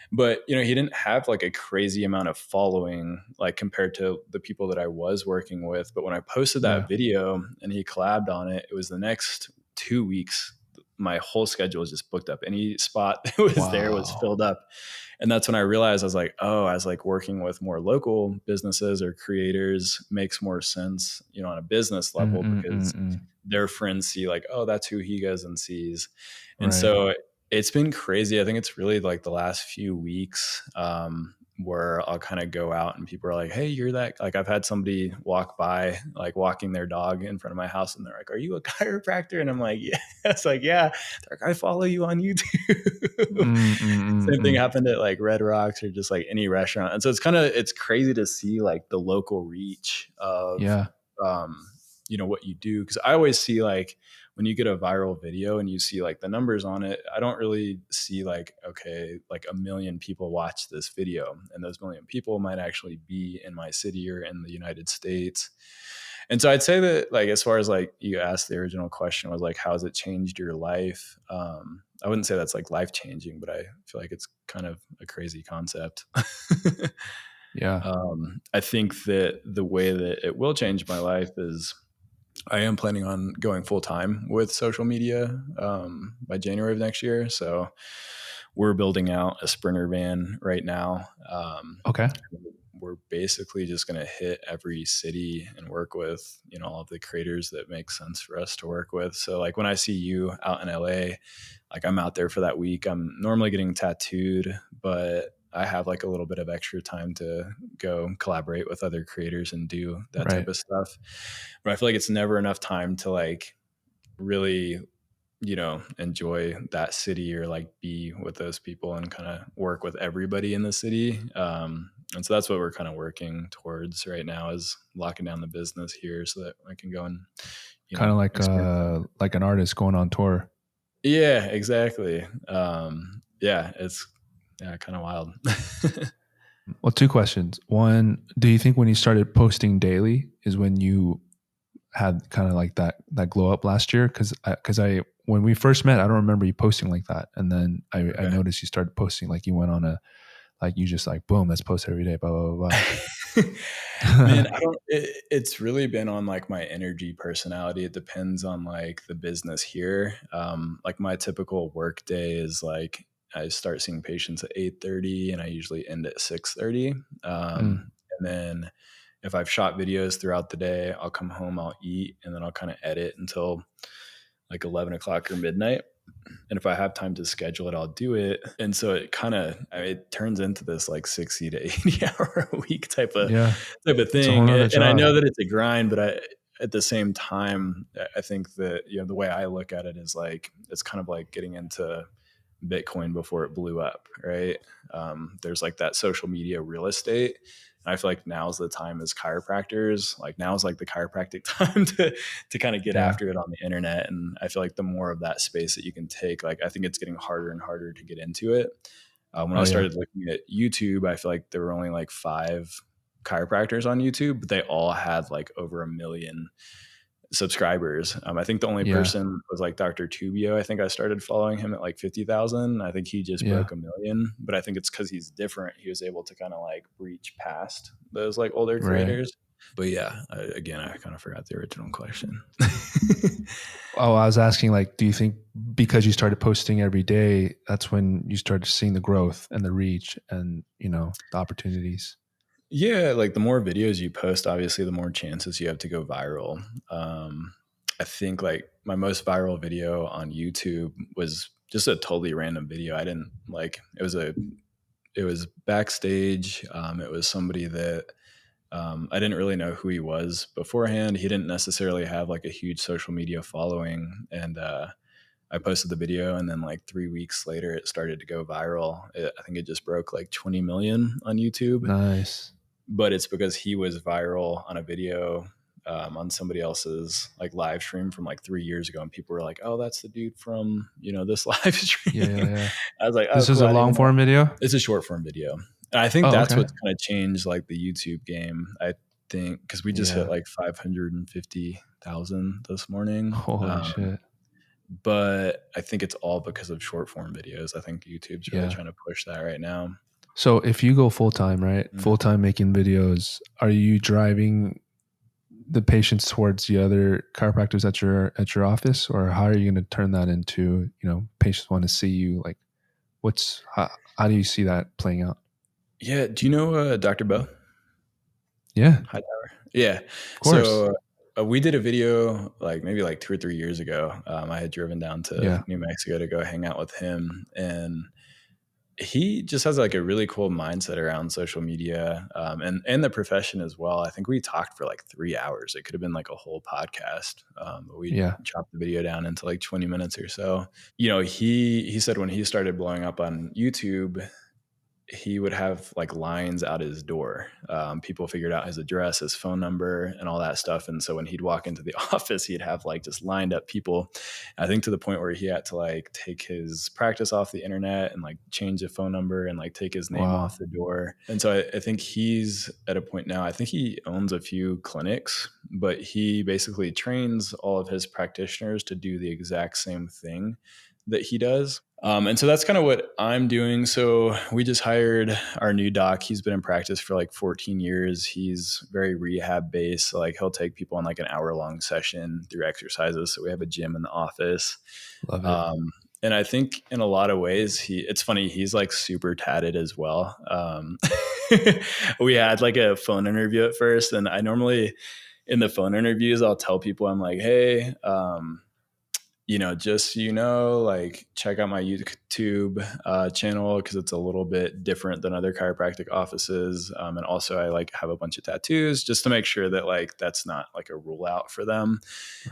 But, you know, he didn't have like a crazy amount of following, like compared to the people that I was working with. But when I posted that video and he collabed on it, it was the next 2 weeks. My whole schedule was just booked up. Any spot that was there was filled up. And that's when I realized I was like, oh, I was like working with more local businesses or creators makes more sense, you know, on a business level because their friends see like, oh, that's who he goes and sees. And so it's been crazy. I think it's really like the last few weeks where I'll kind of go out and people are like, hey, you're that, like I've had somebody walk by, like walking their dog in front of my house and they're like, are you a chiropractor? And I'm like, yeah. It's like, yeah. They're like, I follow you on YouTube. Same thing happened at like Red Rocks or just like any restaurant. And so it's crazy to see like the local reach of, what you do. Cause I always see like when you get a viral video and you see like the numbers on it, I don't really see like, okay, like 1 million people watch this video, and those 1 million people might actually be in my city or in the United States. And so I'd say that like, as far as like you asked, the original question was like, how has it changed your life? I wouldn't say that's like life changing, but I feel like it's kind of a crazy concept. Yeah. I think that the way that it will change my life is I am planning on going full time with social media by January of next year. So we're building out a Sprinter van right now. Okay. We're basically just going to hit every city and work with, all of the creators that make sense for us to work with. So like when I see you out in LA, like I'm out there for that week. I'm normally getting tattooed, but I have like a little bit of extra time to go collaborate with other creators and do that type of stuff. But I feel like it's never enough time to like really, enjoy that city or like be with those people and kind of work with everybody in the city. And so that's what we're kind of working towards right now, is locking down the business here so that I can go and, kind of like an artist going on tour. Yeah, exactly. It's kind of wild. Well, 2 questions. One, do you think when you started posting daily is when you had kind of like that glow up last year? Because when we first met, I don't remember you posting like that, and then I noticed you started posting like you went on a, like you just like boom, let's post every day, blah blah blah. Man, it's really been on like my energy, personality. It depends on like the business here. Like my typical work day is like I start seeing patients at 8:30 and I usually end at 6:30. And then if I've shot videos throughout the day, I'll come home, I'll eat, and then I'll kind of edit until like 11 o'clock or midnight. And if I have time to schedule it, I'll do it. And so it kind of, it turns into this like 60 to 80 hour a week type of thing. And I know that it's a grind, but at the same time, I think that, the way I look at it is like, it's kind of like getting into Bitcoin before it blew up, right? There's like that social media real estate. And I feel like now's the time as chiropractors, like now's like the chiropractic time to kind of get after it on the internet. And I feel like the more of that space that you can take, like I think it's getting harder and harder to get into it. When I started looking at YouTube, I feel like there were only like 5 chiropractors on YouTube, but they all had like over 1 million subscribers. I think the only person was like Dr. Tubio. I think I started following him at like 50,000. I think he just broke 1 million, but I think it's because he's different. He was able to kind of like reach past those like older creators. But I kind of forgot the original question. Oh, I was asking like, do you think because you started posting every day, that's when you started seeing the growth and the reach and, the opportunities? Yeah, like the more videos you post, obviously, the more chances you have to go viral. I think like my most viral video on YouTube was just a totally random video. I didn't like it was backstage. It was somebody that I didn't really know who he was beforehand. He didn't necessarily have like a huge social media following, and I posted the video, and then like 3 weeks later, it started to go viral. I think it just broke like 20 million on YouTube. Nice. But it's because he was viral on a video on somebody else's like live stream from like 3 years ago, and people were like, "Oh, that's the dude from this live stream." Yeah. I was like, "This is a long form video." It's a short form video, and I think that's what's kind of changed like the YouTube game. I think because we just hit like 550,000 this morning. Holy shit! But I think it's all because of short form videos. I think YouTube's really trying to push that right now. So if you go full time, right, full time making videos, are you driving the patients towards the other chiropractors at your office, or how are you going to turn that into, patients want to see you? Like, how do you see that playing out? Yeah. Do you know Dr. Bo? Yeah. Hightower. Yeah. Of course. So we did a video like maybe like 2 or 3 years ago. I had driven down to New Mexico to go hang out with him, and he just has like a really cool mindset around social media, and the profession as well. I think we talked for like 3 hours. It could have been like a whole podcast, but we chopped the video down into like 20 minutes or so. You know, he said when he started blowing up on YouTube, he would have like lines out his door. People figured out his address, his phone number, and all that stuff. And so when he'd walk into the office, he'd have like just lined up people. I think to the point where he had to like take his practice off the internet and like change the phone number and like take his name off the door. And so I think he's at a point now, I think he owns a few clinics, but he basically trains all of his practitioners to do the exact same thing that he does. And so that's kind of what I'm doing. So we just hired our new doc. He's been in practice for like 14 years. He's very rehab based. So like he'll take people on like an hour-long session through exercises. So we have a gym in the office. Love it. And I think in a lot of ways, it's funny, he's like super tatted as well. We had like a phone interview at first, and I normally in the phone interviews, I'll tell people, I'm like, hey, you know, just so you know, like check out my YouTube channel because it's a little bit different than other chiropractic offices. And also I like have a bunch of tattoos just to make sure that like that's not like a rule out for them.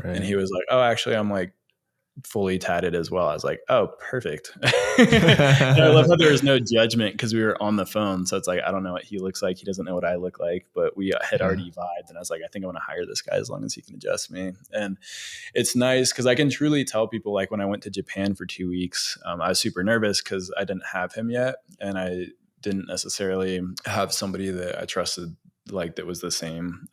Right. And he was like, oh, actually, I'm like fully tatted as well. I was like, oh, perfect. I love how there was no judgment because we were on the phone. So it's like, I don't know what he looks like. He doesn't know what I look like, but we had already vibed. And I was like, I think I want to hire this guy as long as he can adjust me. And it's nice because I can truly tell people, like when I went to Japan for 2 weeks, I was super nervous because I didn't have him yet. And I didn't necessarily have somebody that I trusted, like that was the same,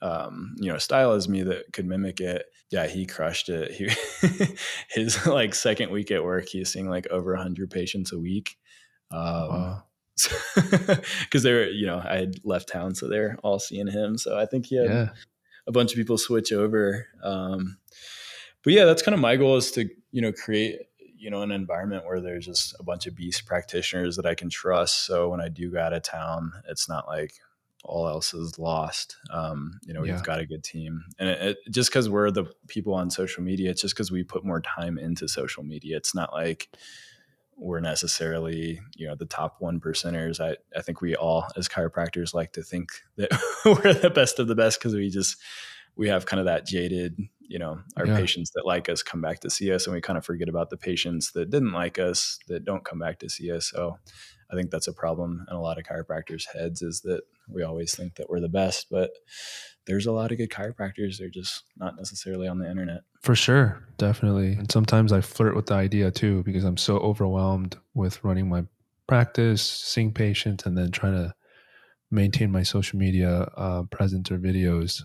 you know, style as me that could mimic it. Yeah, he crushed it. His like second week at work, he's seeing like over 100 patients a week. Wow. Because they're, you know, I had left town, so they're all seeing him. So I think he had a bunch of people switch over. But yeah, that's kind of my goal, is to, you know, create, you know, an environment where there's just a bunch of beast practitioners that I can trust. So when I do go out of town, it's not like all else is lost. You know, we've got a good team, and it just because we're the people on social media, it's just because we put more time into social media. It's not like we're necessarily, you know, the top 1%ers. I think we all as chiropractors like to think that we're the best of the best because we have kind of that jaded, you know, our patients that like us come back to see us, and we kind of forget about the patients that didn't like us that don't come back to see us. So I think that's a problem in a lot of chiropractors' heads, is that we always think that we're the best, but there's a lot of good chiropractors. They're just not necessarily on the internet. For sure. Definitely. And sometimes I flirt with the idea too, because I'm so overwhelmed with running my practice, seeing patients, and then trying to maintain my social media presence or videos.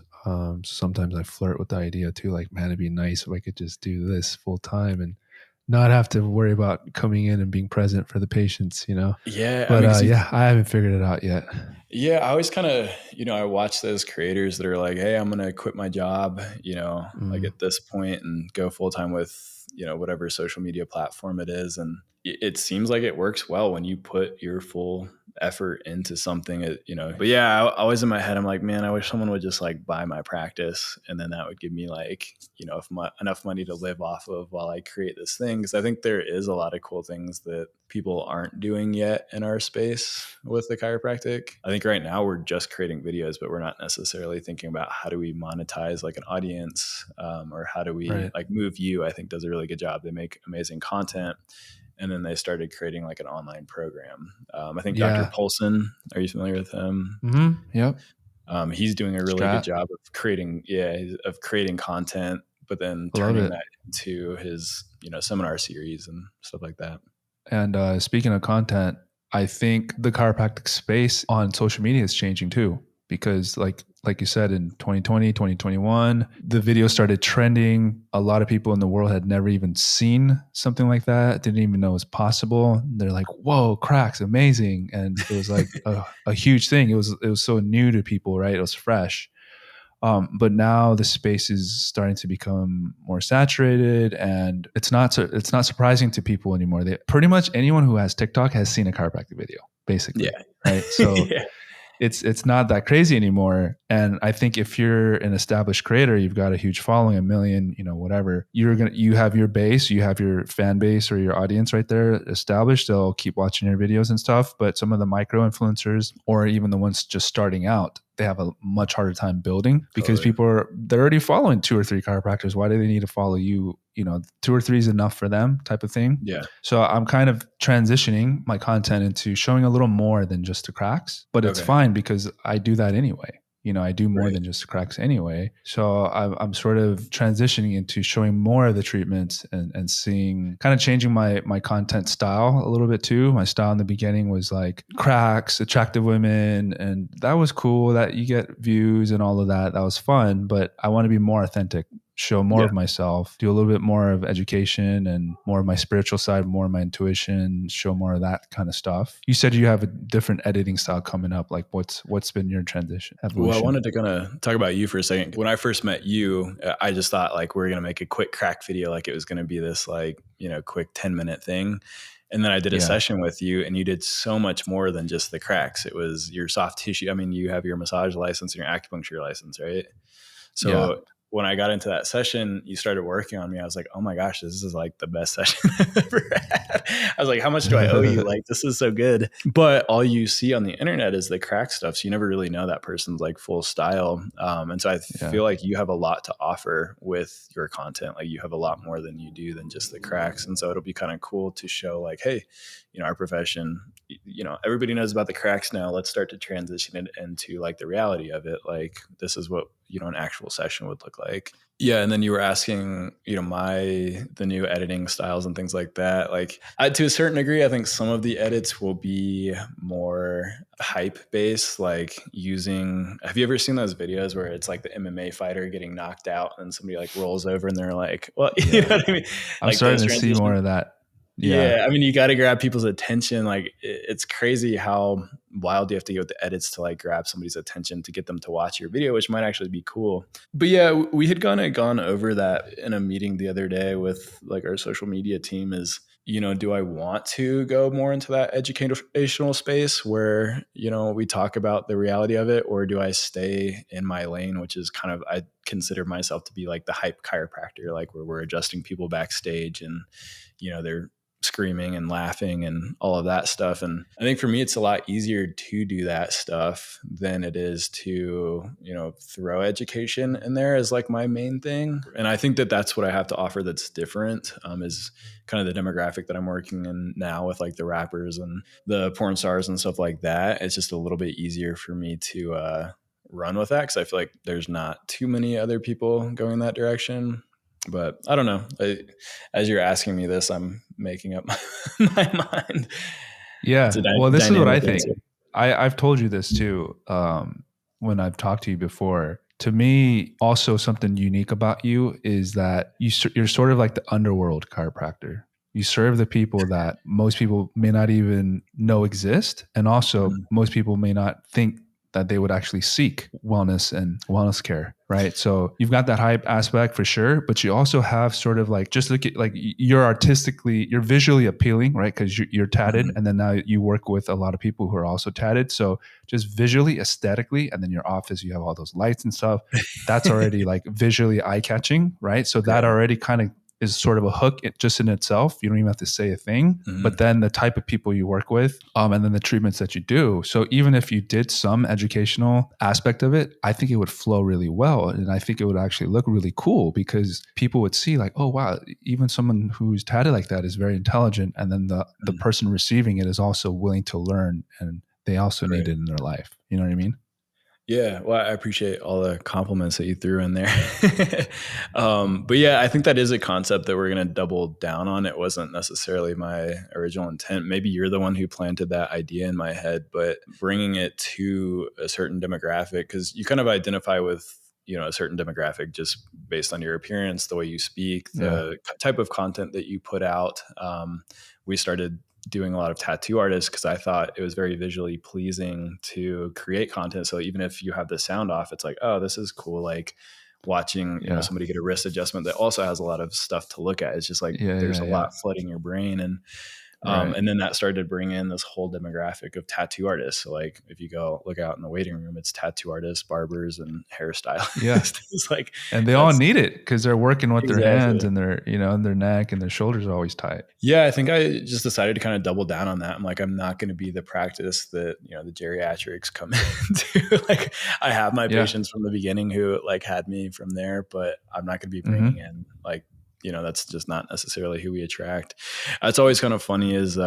Sometimes I flirt with the idea too, like, man, it'd be nice if I could just do this full time and not have to worry about coming in and being present for the patients, you know? Yeah. But I haven't figured it out yet. Yeah. I always kind of, you know, I watch those creators that are like, hey, I'm going to quit my job, you know, like at this point and go full time with, you know, whatever social media platform it is. And it seems like it works well when you put your full effort into something, you know. But yeah, I always in my head, I'm like, man, I wish someone would just like buy my practice, and then that would give me like, you know, enough money to live off of while I create this thing. Because I think there is a lot of cool things that people aren't doing yet in our space with the chiropractic. I think right now we're just creating videos, but we're not necessarily thinking about how do we monetize like an audience, or how do we like Move You, I think, does a really good job. They make amazing content. And then they started creating like an online program. I think Dr. Polson, are you familiar with him? Mm-hmm. Yep. He's doing a really good job of creating content, but then turning that into his, you know, seminar series and stuff like that. And speaking of content, I think the chiropractic space on social media is changing too, because like you said, in 2020, 2021, the video started trending. A lot of people in the world had never even seen something like that, didn't even know it was possible. They're like, whoa, cracks, amazing. And it was like a huge thing. It was so new to people, right? It was fresh. But now the space is starting to become more saturated, and it's not surprising to people anymore. Pretty much anyone who has TikTok has seen a chiropractic video, basically. Yeah. Right. So it's not that crazy anymore. And I think if you're an established creator, you've got a huge following, 1 million, whatever, you have your base, you have your fan base or your audience right there established. They'll keep watching your videos and stuff. But some of the micro influencers, or even the ones just starting out, they have a much harder time building because they're already following 2 or 3 chiropractors. Why do they need to follow you? 2 or 3 is enough for them, type of thing. Yeah. So I'm kind of transitioning my content into showing a little more than just the cracks, but it's fine because I do that anyway. I do more than just cracks anyway. So I'm sort of transitioning into showing more of the treatments and seeing, kind of changing my content style a little bit too. My style in the beginning was like cracks, attractive women, and that was cool that you get views and all of that. That was fun, but I want to be more authentic, show more of myself, do a little bit more of education and more of my spiritual side, more of my intuition, show more of that kind of stuff. You said you have a different editing style coming up. Like what's been your transition, evolution? Well, I wanted to kind of talk about you for a second. When I first met you, I just thought like we're going to make a quick crack video. Like it was going to be this like, quick 10-minute thing. And then I did a session with you and you did so much more than just the cracks. It was your soft tissue. I mean, you have your massage license and your acupuncture license, right? So when I got into that session, you started working on me. I was like, oh my gosh, this is like the best session I've ever had. I was like, how much do I owe you? Like, this is so good. But all you see on the internet is the crack stuff. So you never really know that person's like full style. And so I feel like you have a lot to offer with your content. Like you have a lot more than you do than just the cracks. And so it'll be kind of cool to show like, hey, our profession, everybody knows about the cracks now. Let's start to transition it into like the reality of it. Like this is what, an actual session would look like. Yeah. And then you were asking, the new editing styles and things like that. Like to a certain degree, I think some of the edits will be more hype based, like have you ever seen those videos where it's like the MMA fighter getting knocked out and somebody like rolls over and they're like, well, you know what I mean? I'm starting to see more of that. Yeah. I mean, you got to grab people's attention. Like it's crazy how wild you have to go with the edits to like grab somebody's attention to get them to watch your video, which might actually be cool. But yeah, we had gone over that in a meeting the other day with like our social media team is, do I want to go more into that educational space where, we talk about the reality of it, or do I stay in my lane, which is kind of, I consider myself to be like the hype chiropractor, like where we're adjusting people backstage and, they're screaming and laughing and all of that stuff. And I think for me, it's a lot easier to do that stuff than it is to, throw education in there as like my main thing. And I think that that's what I have to offer that's different, is kind of the demographic that I'm working in now with like the rappers and the porn stars and stuff like that. It's just a little bit easier for me to run with that because I feel like there's not too many other people going that direction. But I don't know. As you're asking me this, I'm making up my mind. Yeah. Well, this is what I think. I've told you this too when I've talked to you before. To me, also something unique about you is that you're sort of like the underworld chiropractor. You serve the people that most people may not even know exist. And also most people may not think that they would actually seek wellness and wellness care, right? So you've got that hype aspect for sure, but you also have sort of like, just look at like you're visually appealing, right? Because you're tatted, and then now you work with a lot of people who are also tatted. So just visually, aesthetically, and then your office, you have all those lights and stuff. That's already like visually eye-catching, right? So that already kind of is sort of a hook just in itself. You don't even have to say a thing, but then the type of people you work with, and then the treatments that you do. So even if you did some educational aspect of it, I think it would flow really well. And I think it would actually look really cool because people would see like, oh, wow, even someone who's tatted like that is very intelligent. And then the person receiving it is also willing to learn, and they also need it in their life. You know what I mean? Yeah, well, I appreciate all the compliments that you threw in there. But yeah, I think that is a concept that we're going to double down on. It wasn't necessarily my original intent. Maybe you're the one who planted that idea in my head, but bringing it to a certain demographic, because you kind of identify with, a certain demographic just based on your appearance, the way you speak, the type of content that you put out. We started doing a lot of tattoo artists because I thought it was very visually pleasing to create content. So even if you have the sound off, it's like, oh, this is cool. Like watching somebody get a wrist adjustment that also has a lot of stuff to look at. It's just like there's a lot flooding your brain. And And then that started to bring in this whole demographic of tattoo artists. So like if you go look out in the waiting room, it's tattoo artists, barbers, and hairstylists. Yeah. It's like, and they all need it because they're working with their hands and their, and their neck and their shoulders are always tight. Yeah. I think I just decided to kind of double down on that. I'm like, I'm not going to be the practice that, the geriatrics come into. Like I have my patients from the beginning who like had me from there, but I'm not going to be bringing in like, that's just not necessarily who we attract. It's always kind of funny is,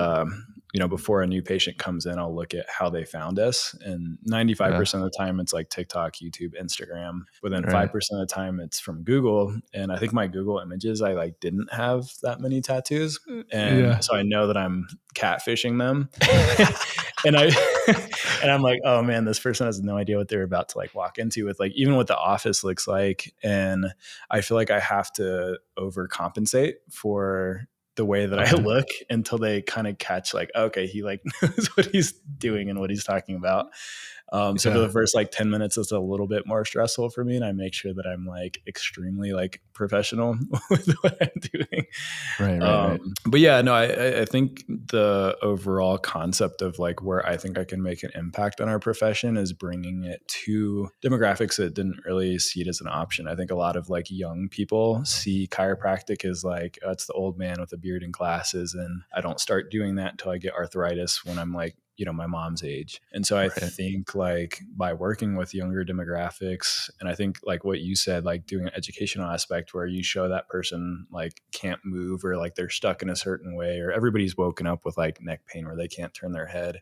before a new patient comes in, I'll look at how they found us. And 95% of the time it's like TikTok, YouTube, Instagram. But then 5% of the time it's from Google. And I think my Google images, I like didn't have that many tattoos. And so I know that I'm catfishing them. and I'm like, oh man, this person has no idea what they're about to like walk into with like, even what the office looks like. And I feel like I have to overcompensate for the way that I look until they kind of catch like, okay, he like knows what he's doing and what he's talking about. So for the first like 10 minutes, it's a little bit more stressful for me. And I make sure that I'm like extremely like professional with what I'm doing. Right. But yeah, no, I think the overall concept of like where I think I can make an impact on our profession is bringing it to demographics that didn't really see it as an option. I think a lot of like young people see chiropractic as like, oh, it's the old man with a beard and glasses. And I don't start doing that until I get arthritis when I'm like, my mom's age. And so I think like by working with younger demographics, and I think like what you said, like doing an educational aspect where you show that person like can't move or like they're stuck in a certain way, or everybody's woken up with like neck pain where they can't turn their head.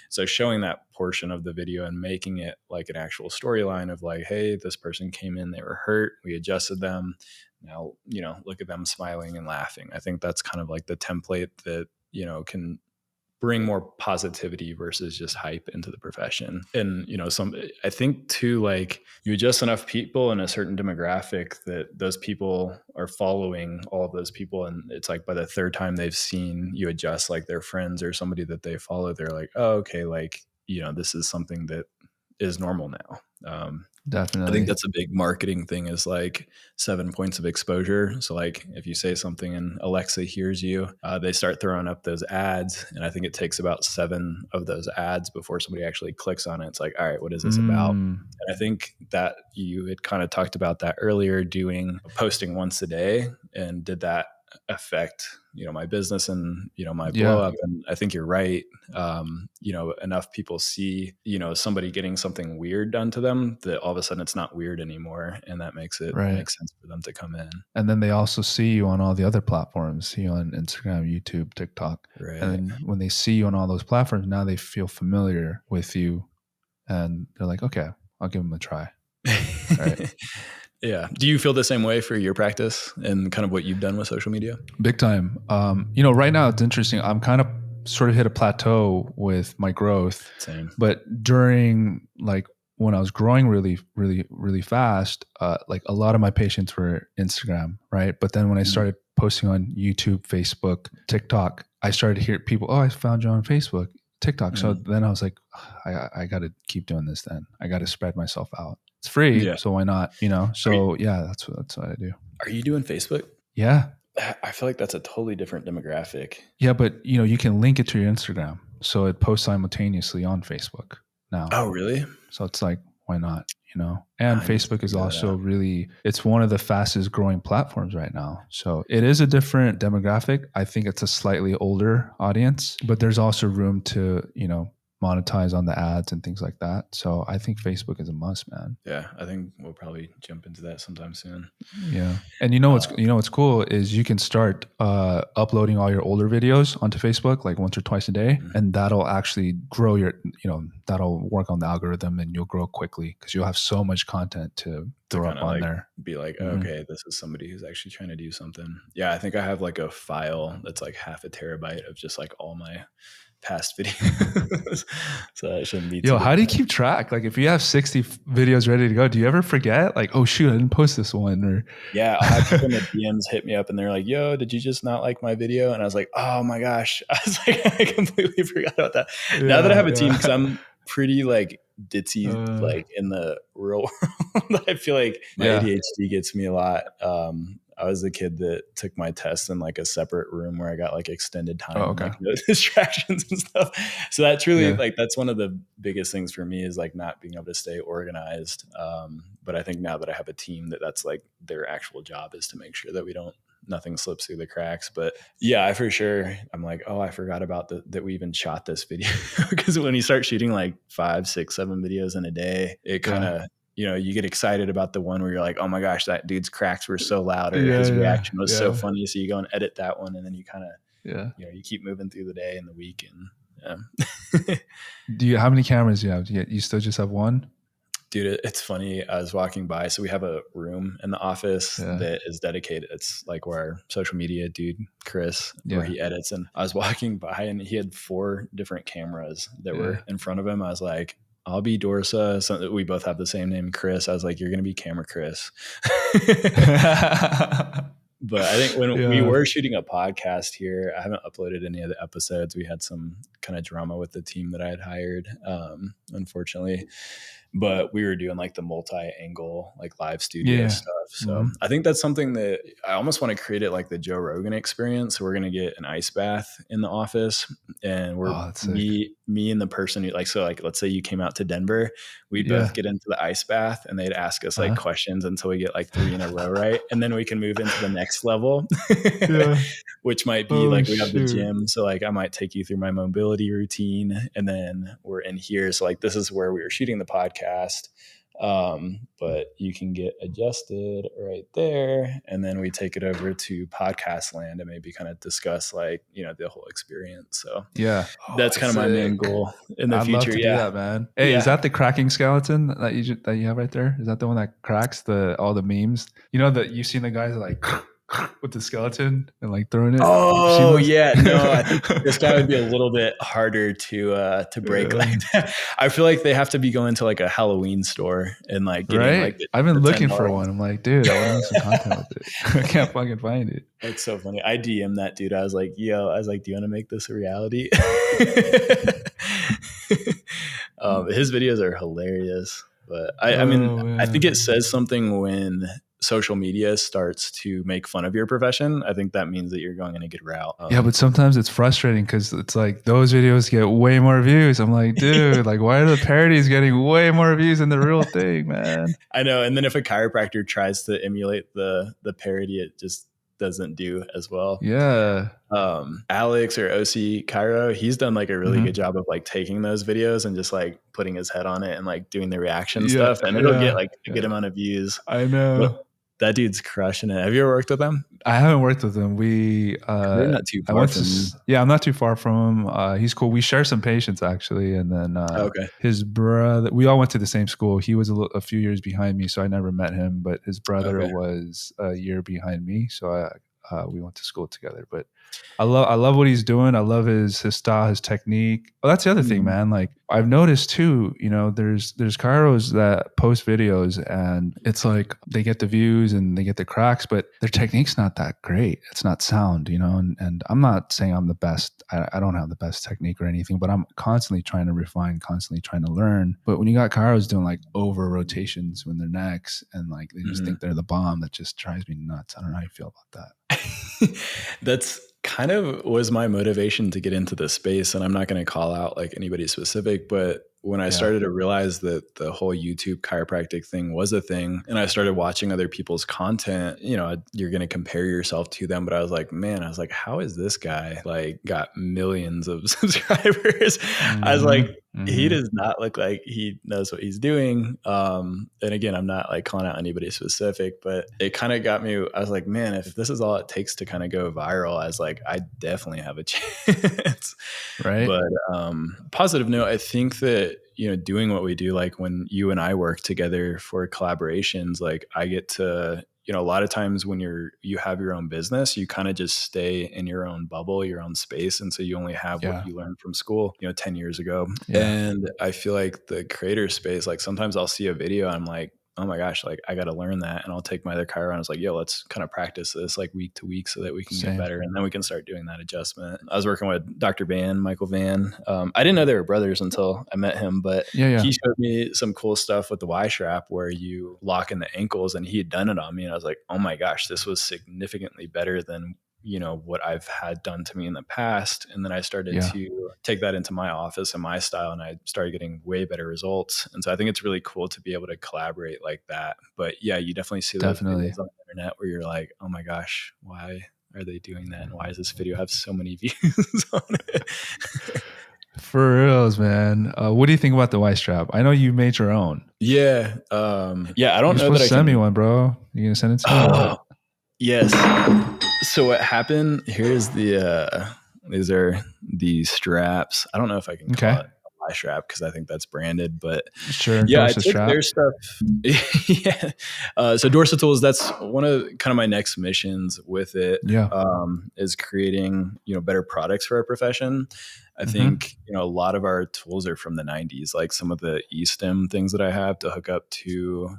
So showing that portion of the video and making it like an actual storyline of like, hey, this person came in, they were hurt, we adjusted them. Now, look at them smiling and laughing. I think that's kind of like the template that, can bring more positivity versus just hype into the profession. And, I think too, like you adjust enough people in a certain demographic that those people are following all of those people. And it's like by the third time they've seen you adjust like their friends or somebody that they follow, they're like, oh, okay. Like, this is something that is normal now. Definitely. I think that's a big marketing thing is like 7 points of exposure. So like if you say something and Alexa hears you, they start throwing up those ads. And I think it takes about 7 of those ads before somebody actually clicks on it. It's like, all right, what is this about? And I think that you had kind of talked about that earlier, posting once a day, and did that affect my business and my blow up. And I think you're right. Enough people see somebody getting something weird done to them that all of a sudden it's not weird anymore, and that makes it make sense for them to come in. And then they also see you on all the other platforms, see you on Instagram, YouTube, TikTok. And then when they see you on all those platforms, now they feel familiar with you and they're like, okay, I'll give them a try. Right. Yeah. Do you feel the same way for your practice and kind of what you've done with social media? Big time. Right now it's interesting. I'm kind of sort of hit a plateau with my growth. Same. But during like when I was growing really, really, really fast, like a lot of my patients were Instagram, right? But then when I started posting on YouTube, Facebook, TikTok, I started to hear people, oh, I found you on Facebook, TikTok. So then I was like, I got to keep doing this then. I got to spread myself out. It's free, so why not? So that's what I do. Are you doing Facebook? Yeah. I feel like that's a totally different demographic. Yeah, but you can link it to your Instagram, so it posts simultaneously on Facebook now. Oh, really? So it's like, why not? And Facebook is also really, it's one of the fastest growing platforms right now. So it is a different demographic. I think it's a slightly older audience, but there's also room to, monetize on the ads and things like that. So I think Facebook is a must, man. Yeah, I think we'll probably jump into that sometime soon. Yeah, and what's cool is you can start uploading all your older videos onto Facebook like once or twice a day, and that'll actually grow your, that'll work on the algorithm, and you'll grow quickly because you'll have so much content to throw up on there. Be like, okay, this is somebody who's actually trying to do something. Yeah, I think I have like a file that's like 0.5 terabyte of just like all my past videos. So it shouldn't be how do you keep track? Like if you have 60 videos ready to go, do you ever forget like, oh shoot, I didn't post this one? Or I'll have people in the DMs hit me up and they're like, yo, did you just not like my video? And I was like, oh my gosh, I was like, I completely forgot about that. Now that I have a team, because I'm pretty like ditzy like in the real world, I feel like my ADHD gets me a lot. I was the kid that took my test in like a separate room where I got like extended time, Oh, and okay. like no distractions and stuff. So that's really like, that's one of the biggest things for me, is like not being able to stay organized. But I think now that I have a team, that's like their actual job is to make sure that nothing slips through the cracks. But yeah, I for sure, I'm like, oh, I forgot about that we even shot this video. Because when you start shooting like 5, 6, 7 videos in a day, it kind of, you get excited about the one where you're like, oh my gosh, that dude's cracks were so loud, or his reaction was so funny. So you go and edit that one, and then you kind of, you keep moving through the day and the week. And how many cameras do you have? You still just have one? Dude, it's funny. I was walking by. So we have a room in the office that is dedicated. It's like where our social media dude, Chris, where he edits. And I was walking by, and he had 4 different cameras that were in front of him. I was like, I'll be Dorsa. So we both have the same name, Chris. I was like, you're going to be Camera Chris. But I think when we were shooting a podcast here, I haven't uploaded any of the episodes. We had some kind of drama with the team that I had hired, unfortunately. But we were doing like the multi-angle, like live studio stuff. So I think that's something that I almost want to create it like the Joe Rogan experience. So we're going to get an ice bath in the office, and we're me and the person who like, so like, let's say you came out to Denver, we'd both get into the ice bath, and they'd ask us like questions until we get like 3 in a row. Right. And then we can move into the next level, which might be we have the gym. So like, I might take you through my mobility routine, and then we're in here. So like, this is where we were shooting the podcast. But you can get adjusted right there, and then we take it over to podcast land and maybe kind of discuss like, the whole experience. So that's kind of my main goal in the future. I'd love to do that, man. Hey, is that the cracking skeleton that you have right there? Is that the one that cracks all the memes? You know that you've seen the guys like with the skeleton and like throwing it. Oh yeah, no, I think this guy would be a little bit harder to break like that. I feel like they have to be going to like a Halloween store and like getting like I've been looking for one. I'm like, dude, I want to make some content with it. I can't fucking find it. It's so funny. I DM'd that dude. I was like, do you want to make this a reality? His videos are hilarious, but I think it says something when social media starts to make fun of your profession. I think that means that you're going in a good route. But sometimes it's frustrating because it's like those videos get way more views. I'm like, dude, like why are the parodies getting way more views than the real thing, man? I know. And then if a chiropractor tries to emulate the parody, it just doesn't do as well. Yeah. Alex or OC Cairo, he's done like a really good job of like taking those videos and just like putting his head on it and like doing the reaction stuff, and it'll get like a good amount of views. I know. But that dude's crushing it. Have you ever worked with him? I haven't worked with him. We're not too far from you. I'm not too far from him. He's cool. We share some patients actually, and then his brother. We all went to the same school. He was a few years behind me, so I never met him. But his brother was a year behind me, so we went to school together. But I love what he's doing. I love his style, his technique. Oh, that's the other thing, man. Like I've noticed too, there's chiros that post videos and it's like they get the views and they get the cracks, but their technique's not that great. It's not sound, and I'm not saying I'm the best. I don't have the best technique or anything, but I'm constantly trying to refine, constantly trying to learn. But when you got chiros doing like over rotations when their necks and like they just think they're the bomb, that just drives me nuts. I don't know how you feel about that. That's kind of was my motivation to get into this space. And I'm not going to call out like anybody specific, but when I started to realize that the whole YouTube chiropractic thing was a thing, and I started watching other people's content, you're going to compare yourself to them. But I was like, how is this guy like got millions of subscribers? I was like, he does not look like he knows what he's doing. And again, I'm not like calling out anybody specific, but it kind of got me. I was like, man, if this is all it takes to kind of go viral, I was like, I definitely have a chance. Right. But positive note, I think that, doing what we do, like when you and I work together for collaborations, like I get to, a lot of times when you have your own business, you kind of just stay in your own bubble, your own space. And so you only have what you learned from school, 10 years ago. Yeah. And I feel like the creator space, like sometimes I'll see a video, I'm like, oh my gosh, like I got to learn that. And I'll take my other chiro and I was like, yo, let's kind of practice this like week to week so that we can get better. And then we can start doing that adjustment. I was working with Dr. Michael Van. I didn't know they were brothers until I met him, but he showed me some cool stuff with the Y strap where you lock in the ankles, and he had done it on me. And I was like, oh my gosh, this was significantly better than what I've had done to me in the past. And then I started to take that into my office and my style, and I started getting way better results. And so I think it's really cool to be able to collaborate like that. But yeah, you definitely see those videos on the internet where you're like, oh my gosh, why are they doing that? And why does this video have so many views on it? For reals, man. What do you think about the Y strap? I know you made your own. Yeah. I don't know that I can send me one, bro. You gonna send it to me? Yes. So what happened? Here's these are the straps. I don't know if I can call it a Y strap because I think that's branded, but sure. Yeah, I took their stuff. Yeah. So Dorsa Tools, that's one of kind of my next missions with it. Is creating, better products for our profession. I think, a lot of our tools are from the 90s, like some of the E-stem things that I have to hook up to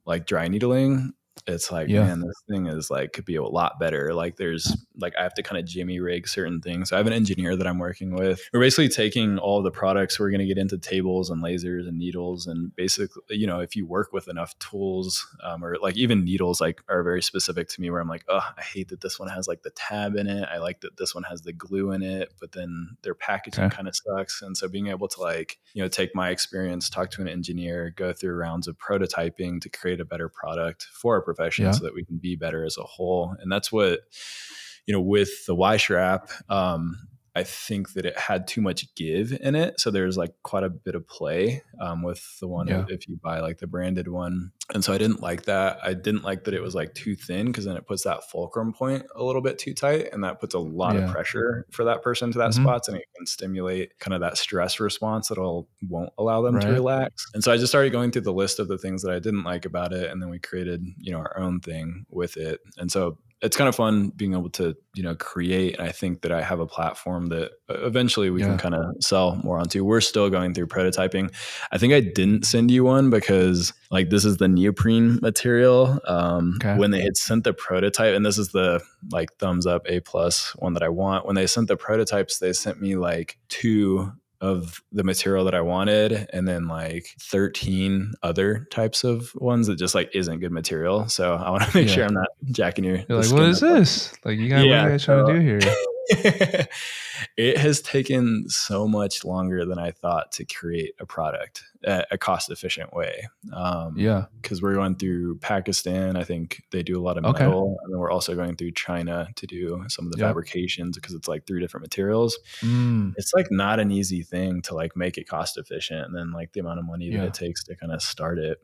like dry needling. It's like, man, this thing is like, could be a lot better. Like there's like, I have to kind of jimmy rig certain things. So I have an engineer that I'm working with. We're basically taking all the products. We're going to get into tables and lasers and needles. And basically, if you work with enough tools or like even needles, like are very specific to me where I'm like, oh, I hate that this one has like the tab in it. I like that this one has the glue in it, but then their packaging kind of sucks. And so being able to like, take my experience, talk to an engineer, go through rounds of prototyping to create a better product for our profession so that we can be better as a whole. And that's what, with the Y strap, I think that it had too much give in it. So there's like quite a bit of play with the one if you buy like the branded one. And so I didn't like that. I didn't like that it was like too thin because then it puts that fulcrum point a little bit too tight. And that puts a lot of pressure for that person to that spots. And it can stimulate kind of that stress response that won't allow them to relax. And so I just started going through the list of the things that I didn't like about it. And then we created, our own thing with it. And so it's kind of fun being able to, create. And I think that I have a platform that eventually we can kind of sell more onto. We're still going through prototyping. I think I didn't send you one because like this is the neoprene material. When they had sent the prototype, and this is the like thumbs up A+ one that I want. When they sent the prototypes, they sent me like 2 of the material that I wanted, and then like 13 other types of ones that just like isn't good material. So I want to make sure I'm not jacking your. You're like, what is this? Like, what are you guys trying to do here? It has taken so much longer than I thought to create a product at a cost efficient way. Because we're going through Pakistan. I think they do a lot of metal. And then we're also going through China to do some of the fabrications because it's like 3 different materials. It's like not an easy thing to like make it cost efficient. And then like the amount of money that it takes to kind of start it.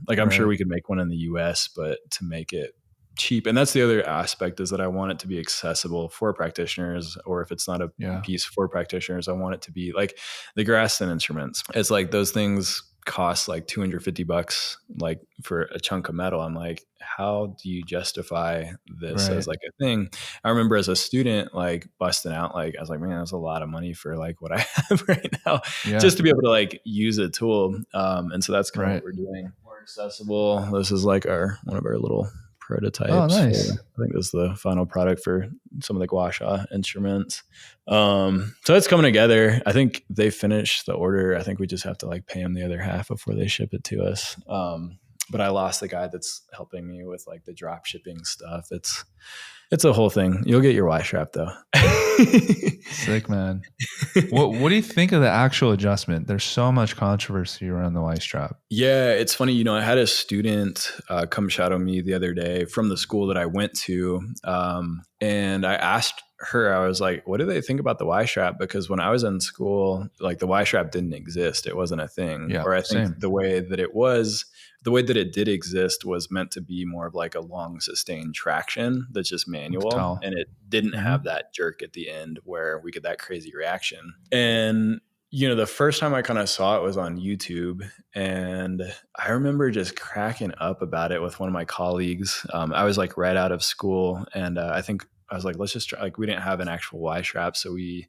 Like I'm sure we could make one in the US, but to make it cheap. And that's the other aspect, is that I want it to be accessible for practitioners, or if it's not a piece for practitioners, I want it to be like the Graston instruments. It's like those things cost like $250 like for a chunk of metal. I'm like, how do you justify this as like a thing? I remember as a student like busting out, like I was like, man, that's a lot of money for like what I have right now, just to be able to like use a tool. And so that's kind of what we're doing. More accessible. This is like one of our little prototypes. Oh, nice. I think this is the final product for some of the gua sha instruments. So it's coming together. I think they finished the order. I think we just have to like pay them the other half before they ship it to us. But I lost the guy that's helping me with like the drop shipping stuff. It's a whole thing. You'll get your Y strap though. Sick, man. What do you think of the actual adjustment? There's so much controversy around the Y strap. Yeah, it's funny. I had a student come shadow me the other day from the school that I went to. And I asked her, I was like, what do they think about the Y strap? Because when I was in school, like the Y strap didn't exist. It wasn't a thing. Yeah, or I think the way that it did exist was meant to be more of like a long sustained traction that's just manual. And it didn't have that jerk at the end where we get that crazy reaction. And the first time I kind of saw it was on YouTube, and I remember just cracking up about it with one of my colleagues. I was like right out of school, and I think I was like, let's just try. Like, we didn't have an actual Y strap, so we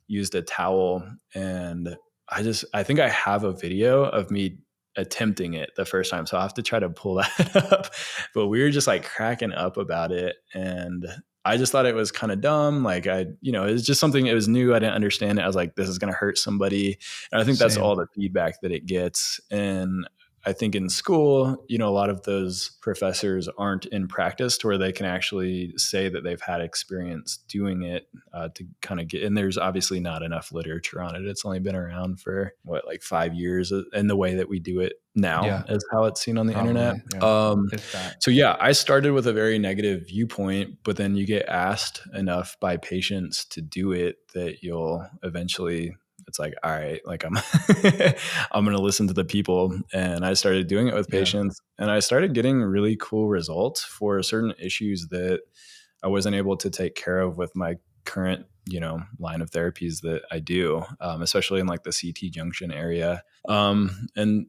used a towel. And I think I have a video of me attempting it the first time. So I'll have to try to pull that up. But we were just like cracking up about it. And I just thought it was kind of dumb. Like it was just something, it was new. I didn't understand it. I was like, this is going to hurt somebody. And I think that's all the feedback that it gets. And I think in school, a lot of those professors aren't in practice to where they can actually say that they've had experience doing it to kind of get, and there's obviously not enough literature on it. It's only been around for like 5 years, and the way that we do it now is how it's seen on the internet. So yeah, I started with a very negative viewpoint, but then you get asked enough by patients to do it that you'll eventually, it's like, all right, like I'm going to listen to the people. And I started doing it with patients, and I started getting really cool results for certain issues that I wasn't able to take care of with my current, line of therapies that I do, especially in like the CT junction area. And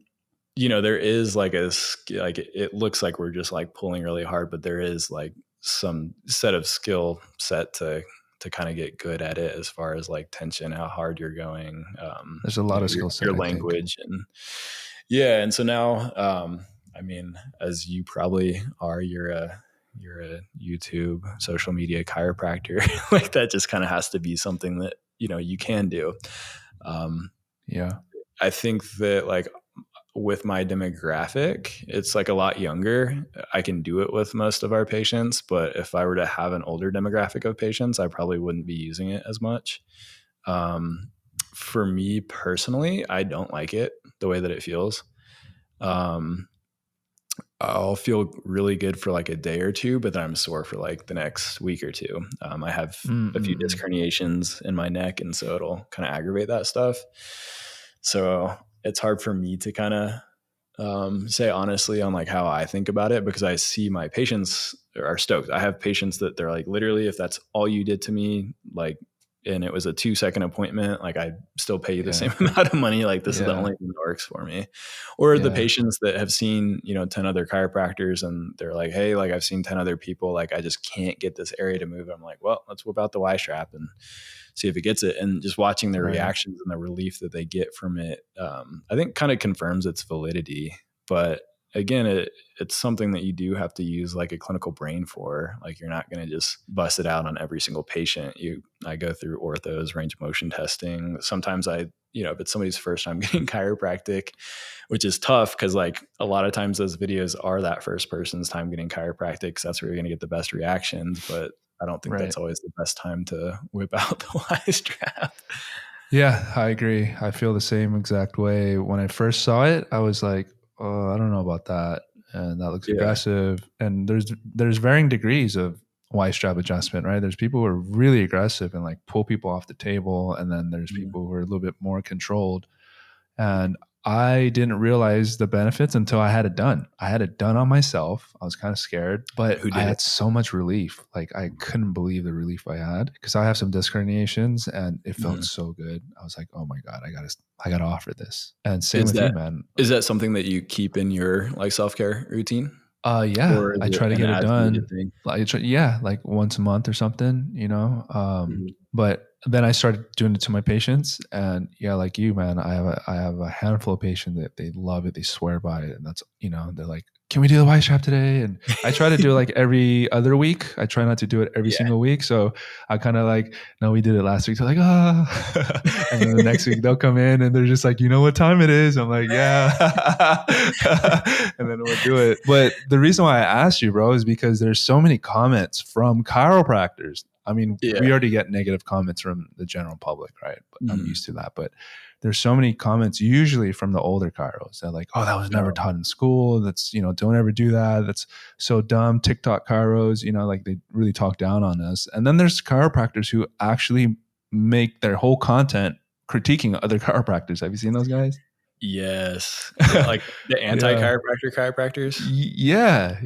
there is like it looks like we're just like pulling really hard, but there is like some set of skill set to kind of get good at it, as far as like tension, how hard you're going. There's a lot of skill set, your language. And and so now, I mean, as you probably are, you're a YouTube social media chiropractor. Like that just kind of has to be something that, you can do. I think that like with my demographic, it's like a lot younger. I can do it with most of our patients, but if I were to have an older demographic of patients, I probably wouldn't be using it as much. For me personally, I don't like it the way that it feels. I'll feel really good for like a day or two, but then I'm sore for like the next week or two. I have a few disc herniations in my neck, and so it'll kind of aggravate that stuff. So it's hard for me to kind of say honestly on like how I think about it, because I see my patients are stoked. I have patients that they're like, literally, if that's all you did to me, like, and it was a 2-second appointment, like I still pay you the same amount of money. Like this is the only thing that works for me. Or the patients that have seen, 10 other chiropractors, and they're like, hey, like I've seen 10 other people, like I just can't get this area to move. I'm like, well, let's whip out the Y strap and see if it gets it. And just watching their reactions and the relief that they get from it, I think kind of confirms its validity. But again, it's something that you do have to use like a clinical brain for. Like you're not going to just bust it out on every single patient. I go through orthos, range of motion testing. Sometimes if it's somebody's first time getting chiropractic, which is tough because like a lot of times those videos are that first person's time getting chiropractic. So that's where you're going to get the best reactions. But I don't think that's always the best time to whip out the Y strap. Yeah, I agree. I feel the same exact way. When I first saw it, I was like, oh, I don't know about that. And that looks aggressive. And there's varying degrees of Y strap adjustment, right? There's people who are really aggressive and like pull people off the table. And then there's people who are a little bit more controlled. And I didn't realize the benefits until I had it done. I had it done on myself. I was kind of scared, but I had so much relief. Like I couldn't believe the relief I had, because I have some disc herniations and it felt so good. I was like, oh my God, I gotta offer this. And same with you, man. Is that something that you keep in your like self-care routine? Yeah, I try to get it done. Like once a month or something, but then I started doing it to my patients, and like you, man, I have a handful of patients that they love it. They swear by it. And that's, they're like, can we do the Y strap today? And I try to do it like every other week. I try not to do it every single week. So I kind of like, no, we did it last week. So like, and then the next week they'll come in and they're just like, you know what time it is? I'm like, yeah. And then we'll do it. But the reason why I asked you, bro, is because there's so many comments from chiropractors. I mean, we already get negative comments from the general public, right? But I'm used to that. But there's so many comments, usually from the older chiros. They're like, oh, that was never taught in school. That's, don't ever do that. That's so dumb. TikTok chiros, like they really talk down on us. And then there's chiropractors who actually make their whole content critiquing other chiropractors. Have you seen those guys? Yes. Like the anti-chiropractor chiropractors. Yeah.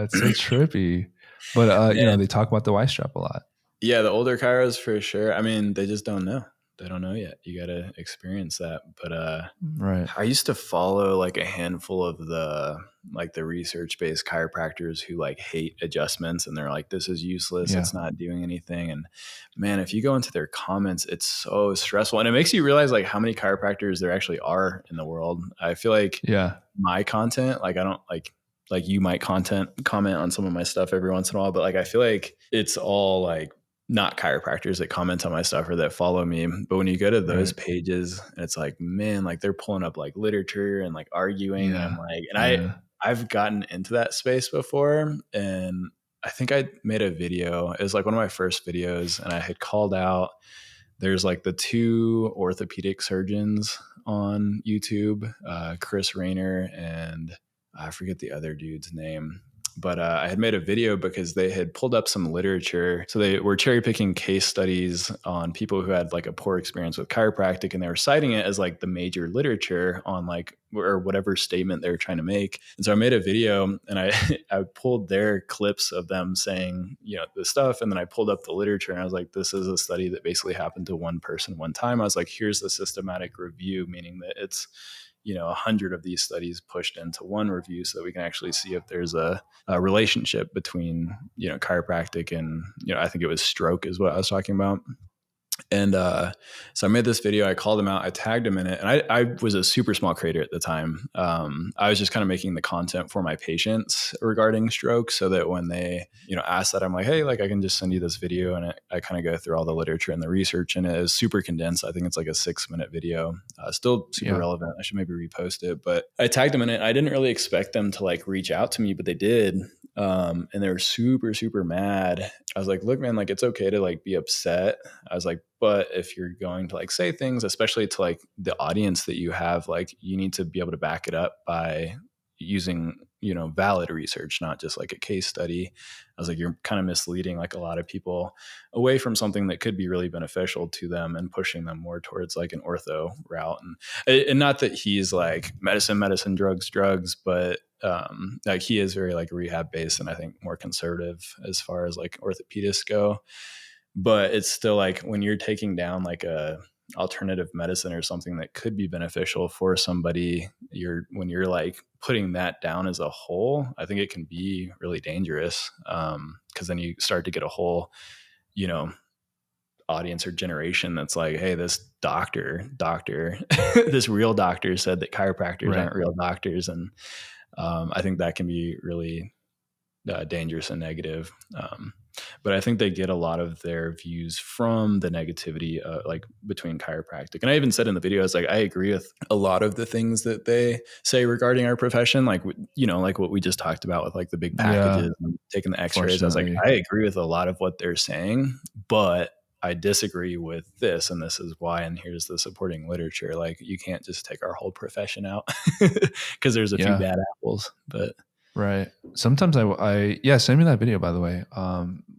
It's so trippy. But, they talk about the Y strap a lot. Yeah, the older chiros for sure. I mean, they just don't know. don't know yet. You got to experience that. But Right. I used to follow like a handful of the research-based chiropractors who like hate adjustments, and they're like, this is useless. Yeah. It's not doing anything. And man, if you go into their comments, it's so stressful. And it makes you realize like how many chiropractors there actually are in the world. I feel like my content, like I don't like you might comment on some of my stuff every once in a while, but like I feel like it's all like not chiropractors that comment on my stuff or that follow me. But when you go to those pages, it's like, man, like they're pulling up like literature and like arguing. And I'm like, and I've gotten into that space before. And I think I made a video. It was like one of my first videos, and I had called out, there's like the two orthopedic surgeons on YouTube, Chris Rayner and I forget the other dude's name. But I had made a video because they had pulled up some literature. So they were cherry picking case studies on people who had like a poor experience with chiropractic, and they were citing it as like the major literature on like, or whatever statement they were trying to make. And so I made a video, and I pulled their clips of them saying, the stuff. And then I pulled up the literature, and I was like, this is a study that basically happened to one person one time. I was like, here's the systematic review, meaning that it's, 100 of these studies pushed into one review so that we can actually see if there's a relationship between, chiropractic and, I think it was stroke is what I was talking about. And so I made this video. I called him out. I tagged him in it. And I was a super small creator at the time. I was just kind of making the content for my patients regarding stroke, so that when they, ask that, I'm like, hey, like I can just send you this video. And I kind of go through all the literature and the research. And it is super condensed. I think it's like a 6-minute video. Still super relevant. I should maybe repost it. But I tagged them in it. I didn't really expect them to like reach out to me, but they did. And they were super, super mad. I was like, look, man, like it's okay to like be upset. I was like, but if you're going to like say things, especially to like the audience that you have, like you need to be able to back it up by using, valid research, not just like a case study. I was like, you're kind of misleading like a lot of people away from something that could be really beneficial to them and pushing them more towards like an ortho route. And not that he's like medicine, drugs, but like he is very like rehab based, and I think more conservative as far as like orthopedists go. But it's still like when you're taking down like a alternative medicine or something that could be beneficial for somebody, when you're like putting that down as a whole, I think it can be really dangerous. Cause then you start to get a whole, audience or generation that's like, hey, this doctor, this real doctor said that chiropractors aren't real doctors. And I think that can be really dangerous and negative. But I think they get a lot of their views from the negativity, like between chiropractic. And I even said in the video, I was like, I agree with a lot of the things that they say regarding our profession. Like, like what we just talked about with like the big packages and taking the x-rays. I was like, I agree with a lot of what they're saying, but I disagree with this, and this is why, and here's the supporting literature. Like you can't just take our whole profession out because there's a few bad apples, but right. Sometimes I send me that video, by the way.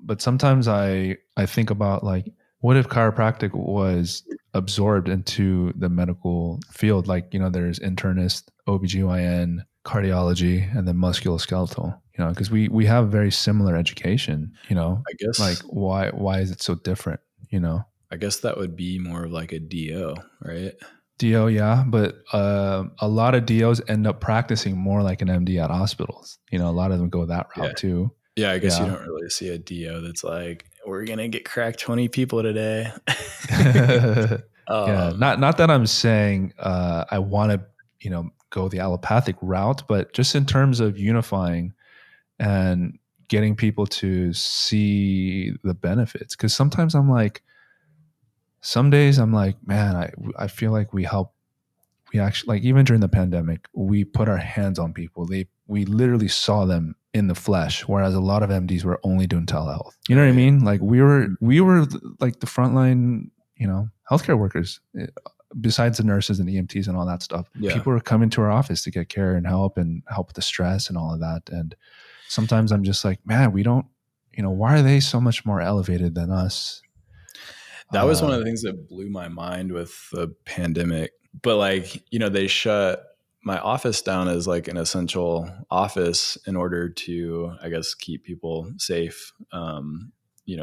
But sometimes I think about like, what if chiropractic was absorbed into the medical field? Like, there's internist, OBGYN, cardiology, and then musculoskeletal, because we have very similar education, I guess like why is it so different? I guess that would be more of like a DO, right? DO, yeah, but a lot of DOs end up practicing more like an MD at hospitals. A lot of them go that route too. Yeah, I guess you don't really see a DO that's like, we're gonna get crack 20 people today. Yeah, not that I'm saying I want to go the allopathic route, but just in terms of unifying and getting people to see the benefits. Because sometimes I'm like, some days I'm like, man, I feel like we actually, like even during the pandemic, we put our hands on people. We literally saw them in the flesh, whereas a lot of MDs were only doing telehealth. You know what I mean? Like we were like the frontline, healthcare workers, besides the nurses and EMTs and all that stuff. Yeah. People were coming to our office to get care and help with the stress and all of that. And sometimes I'm just like, man, we don't, why are they so much more elevated than us? That was one of the things that blew my mind with the pandemic. But like, they shut my office down as like an essential office in order to, I guess, keep people safe.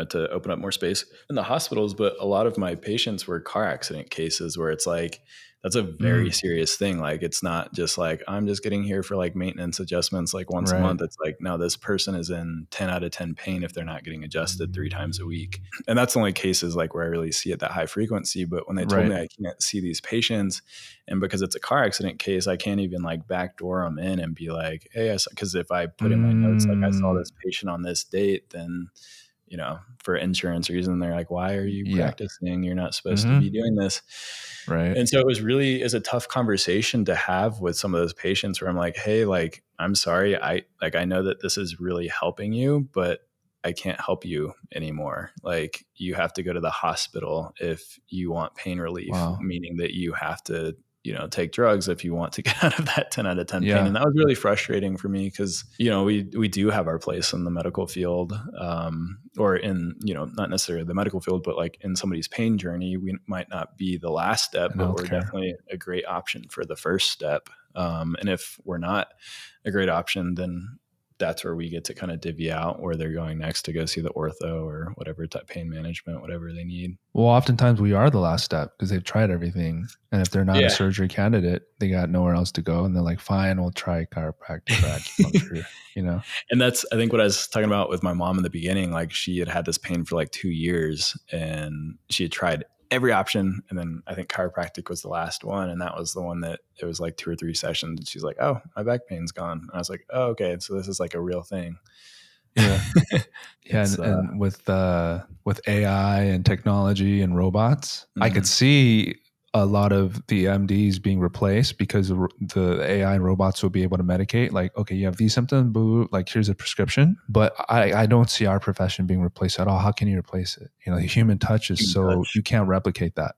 to open up more space in the hospitals. But a lot of my patients were car accident cases where it's like, that's a very serious thing. Like, it's not just like, I'm just getting here for like maintenance adjustments like once a month. It's like, no, this person is in 10 out of 10 pain if they're not getting adjusted 3 times a week. And that's only cases like where I really see it that high frequency. But when they told me I can't see these patients, and because it's a car accident case, I can't even like backdoor them in and be like, hey, because if I put in my notes, like I saw this patient on this date, then, for insurance reason, they're like, why are you practicing? You're not supposed to be doing this. Right. And so it's a tough conversation to have with some of those patients where I'm like, hey, like, I'm sorry. I know that this is really helping you, but I can't help you anymore. Like, you have to go to the hospital if you want pain relief, meaning that you have to, take drugs if you want to get out of that 10 out of 10 pain. And that was really frustrating for me because, we do have our place in the medical field, or in, not necessarily the medical field, but like in somebody's pain journey. We might not be the last step, but we're definitely a great option for the first step. And if we're not a great option, then that's where we get to kind of divvy out where they're going next to go see the ortho or whatever type pain management, whatever they need. Well, oftentimes we are the last step because they've tried everything. And if they're not a surgery candidate, they got nowhere else to go. And they're like, fine, we'll try chiropractic or acupuncture, And that's, I think, what I was talking about with my mom in the beginning. Like, she had this pain for like 2 years and she had tried every option. And then I think chiropractic was the last one. And that was the one that it was like 2 or 3 sessions. And she's like, oh, my back pain's gone. And I was like, oh, okay. So this is like a real thing. Yeah. And with AI and technology and robots, I could see a lot of the MDs being replaced because the AI and robots will be able to medicate. Like, okay, you have these symptoms, boo, like here's a prescription. But I don't see our profession being replaced at all. How can you replace it? The human touch is you can't replicate that.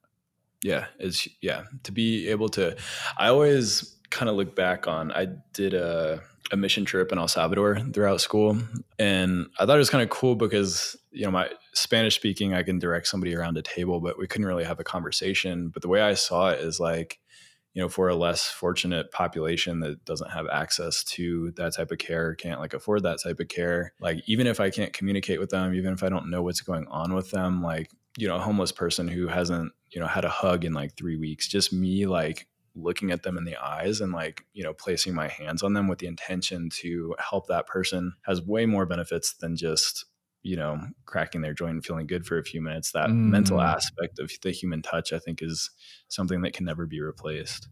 Yeah. To be able to, I always kind of look back on, I did a mission trip in El Salvador throughout school. And I thought it was kind of cool because, my Spanish speaking, I can direct somebody around a table, but we couldn't really have a conversation. But the way I saw it is like, for a less fortunate population that doesn't have access to that type of care, can't like afford that type of care. Like, even if I can't communicate with them, even if I don't know what's going on with them, like, a homeless person who hasn't, had a hug in like 3 weeks, just me like looking at them in the eyes and like, placing my hands on them with the intention to help that person has way more benefits than just, cracking their joint and feeling good for a few minutes. That mental aspect of the human touch, I think, is something that can never be replaced.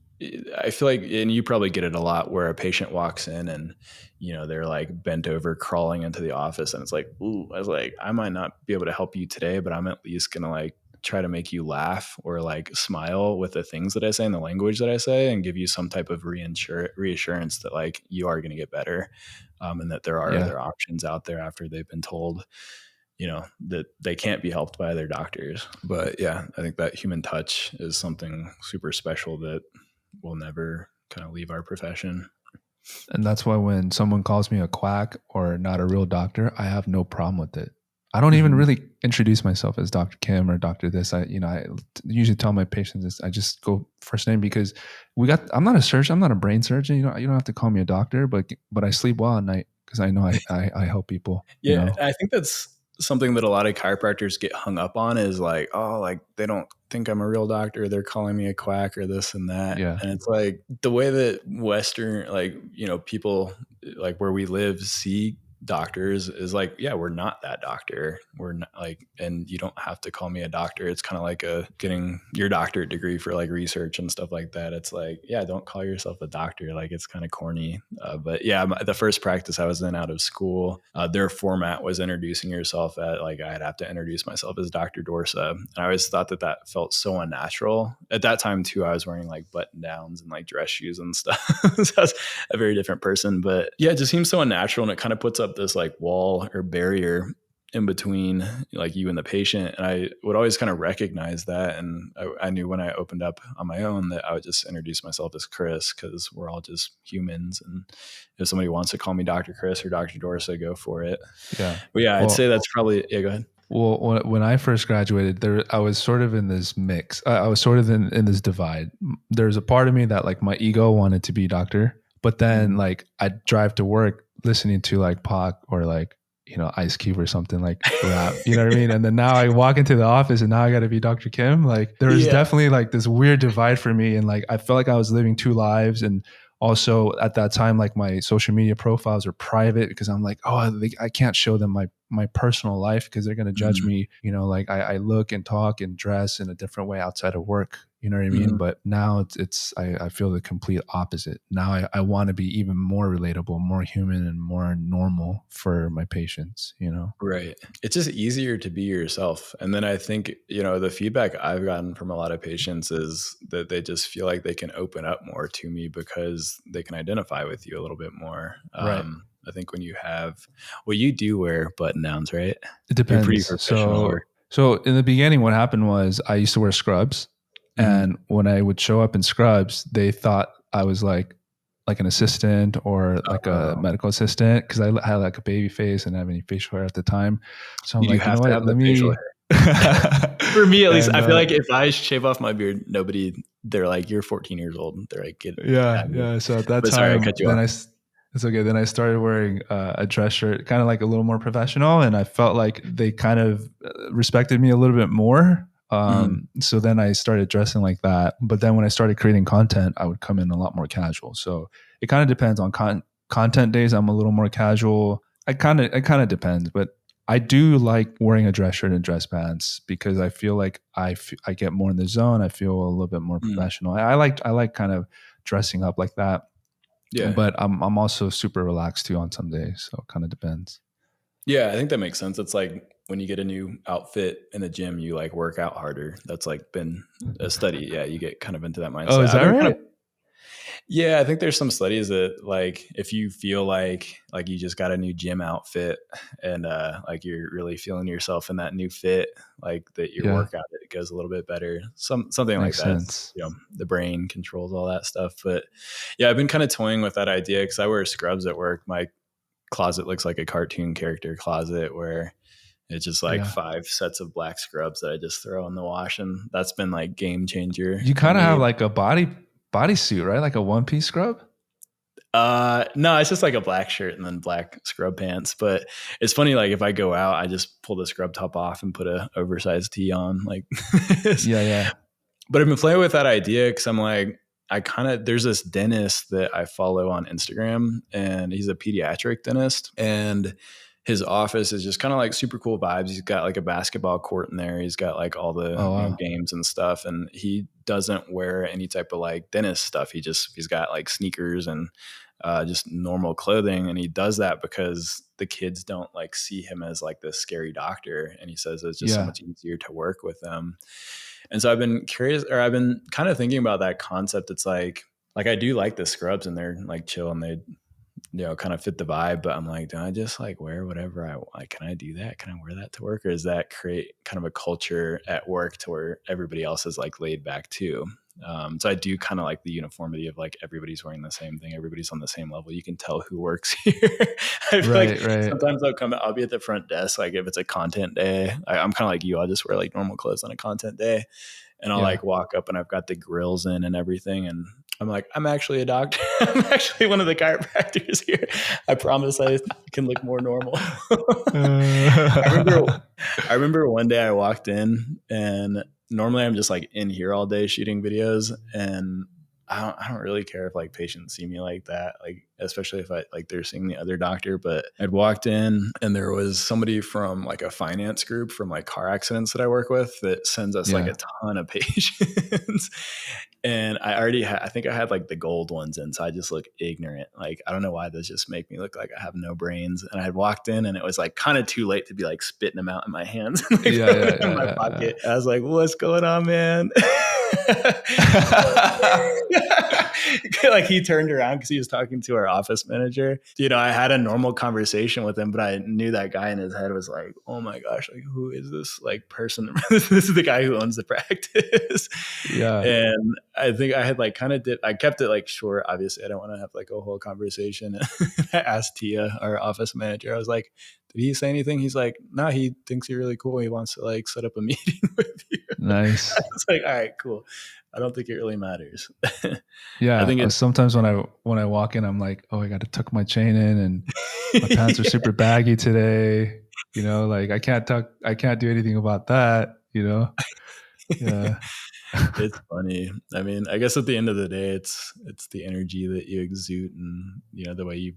I feel like, and you probably get it a lot, where a patient walks in and, they're like bent over, crawling into the office. And it's like, ooh, I was like, I might not be able to help you today, but I'm at least going to like try to make you laugh or like smile with the things that I say and the language that I say, and give you some type of reassurance that like you are going to get better, and that there are other options out there after they've been told, that they can't be helped by their doctors. But yeah, I think that human touch is something super special that will never kind of leave our profession. And that's why when someone calls me a quack or not a real doctor, I have no problem with it. I don't even really introduce myself as Dr. Kim or Dr. This. I usually tell my patients this. I just go first name because I'm not a surgeon. I'm not a brain surgeon. You don't have to call me a doctor, but I sleep well at night because I know I help people. Yeah. I think that's something that a lot of chiropractors get hung up on, is like, oh, like they don't think I'm a real doctor. They're calling me a quack or this and that. Yeah. And it's like the way that Western, like, people like where we live see doctors is like, yeah, we're not that doctor. We're not like, and you don't have to call me a doctor. It's kind of like getting your doctorate degree for like research and stuff like that. It's like, yeah, don't call yourself a doctor. Like, it's kind of corny. But yeah, the first practice I was in out of school, their format was introducing yourself at like, I'd have to introduce myself as Dr. Dorsa. And I always thought that felt so unnatural. At that time too, I was wearing like button downs and like dress shoes and stuff. So I was a very different person, but yeah, it just seems so unnatural. And it kind of puts up this like wall or barrier in between like you and the patient. And I would always kind of recognize that. And I knew when I opened up on my own that I would just introduce myself as Chris, because we're all just humans. And if somebody wants to call me Dr. Chris or Dr. Dorsa, go for it. Yeah. But yeah, I'd say that's probably, yeah, go ahead. Well, when I first graduated, I was sort of in this mix. I was sort of in this divide. There's a part of me that like my ego wanted to be doctor, but then like I'd drive to work listening to like Pac or like Ice Cube or something like rap, you know what I mean? And then now I walk into the office and now I got to be Dr. Kim. Like there was definitely like this weird divide for me. And like, I felt like I was living two lives. And also at that time, like my social media profiles are private because I'm like, I can't show them my personal life because they're going to judge me. Like I look and talk and dress in a different way outside of work. You know what I mean? But now I feel the complete opposite. Now I want to be even more relatable, more human, and more normal for my patients, Right. It's just easier to be yourself. And then I think, the feedback I've gotten from a lot of patients is that they just feel like they can open up more to me because they can identify with you a little bit more. Right. I think when you you do wear button downs, right? It depends. You're pretty professional. So in the beginning, what happened was I used to wear scrubs. And when I would show up in scrubs, they thought I was like an assistant or like a medical assistant because I had like a baby face and didn't have any facial hair at the time. So I'm like, you know what? Let me. For me, at least, I feel like if I shave off my beard, they're like, you're 14 years old. They're like, yeah. So at that time, sorry, I cut you off. It's okay. Then I started wearing a dress shirt, kind of like a little more professional, and I felt like they kind of respected me a little bit more. So then I started dressing like that. But then when I started creating content, I would come in a lot more casual. So it kind of depends on content days. I'm a little more casual. It kind of depends, but I do like wearing a dress shirt and dress pants because I feel like I get more in the zone. I feel a little bit more professional. I like kind of dressing up like that. Yeah. But I'm also super relaxed too on some days. So it kind of depends. Yeah, I think that makes sense. It's like when you get a new outfit in the gym, you like work out harder. That's like been a study. Yeah, you get kind of into that mindset. Oh, is that right? Yeah, I think there's some studies that like if you feel like you just got a new gym outfit and like you're really feeling yourself in that new fit, like that your workout it goes a little bit better. Something Makes like that. Sense. The brain controls all that stuff. But yeah, I've been kind of toying with that idea because I wear scrubs at work. My closet looks like a cartoon character closet where it's just like 5 sets of black scrubs that I just throw in the wash, and that's been like game changer. You kind of have like a bodysuit, right? Like a one-piece scrub? No, it's just like a black shirt and then black scrub pants. But it's funny, like if I go out, I just pull the scrub top off and put a oversized tee on. Like yeah. But I've been playing with that idea because I'm like, there's this dentist that I follow on Instagram and he's a pediatric dentist and his office is just kind of like super cool vibes. He's got like a basketball court in there. He's got like all the games and stuff. And he doesn't wear any type of like dentist stuff. He's got like sneakers and just normal clothing. And he does that because the kids don't like see him as like this scary doctor. And he says it's just so much easier to work with them. And so I've been curious, or I've been kind of thinking about that concept. It's like I do like the scrubs and they're like chill and they, kind of fit the vibe, but I'm like, do I just like wear whatever I like? Can I do that? Can I wear that to work? Or does that create kind of a culture at work to where everybody else is like laid back too? So I do kind of like the uniformity of like everybody's wearing the same thing. Everybody's on the same level. You can tell who works here. I feel like sometimes I'll be at the front desk. Like if it's a content day, I'm kind of like you. I'll just wear like normal clothes on a content day and I'll like walk up and I've got the grills in and everything. And I'm like, I'm actually a doctor. I'm actually one of the chiropractors here. I promise I can look more normal. I remember one day I walked in and normally I'm just like in here all day shooting videos and I don't really care if like patients see me like that, like especially if they're seeing the other doctor. But I'd walked in and there was somebody from like a finance group from like car accidents that I work with that sends us like a ton of patients. And I think I had like the gold ones in, so I just look ignorant. Like I don't know why those just make me look like I have no brains. And I had walked in and it was like kind of too late to be like spitting them out in my hands, in my pocket. I was like, "What's going on, man?" Like he turned around because he was talking to our office manager. I had a normal conversation with him, but I knew that guy in his head was like, "Oh my gosh, like who is this like person?" This is the guy who owns the practice. Yeah. And I think I had like I kept it like short. Obviously, I don't want to have like a whole conversation. I asked Tia, our office manager, I was like, did he say anything? He's like, no, he thinks you're really cool. He wants to like set up a meeting with you. Nice. It's like, all right, cool. I don't think it really matters. Yeah. I think Sometimes when I walk in, I'm like, oh, I got to tuck my chain in, and my pants are super baggy today. Like I can't do anything about that. Yeah. It's funny. I mean, I guess at the end of the day, it's the energy that you exude, and the way you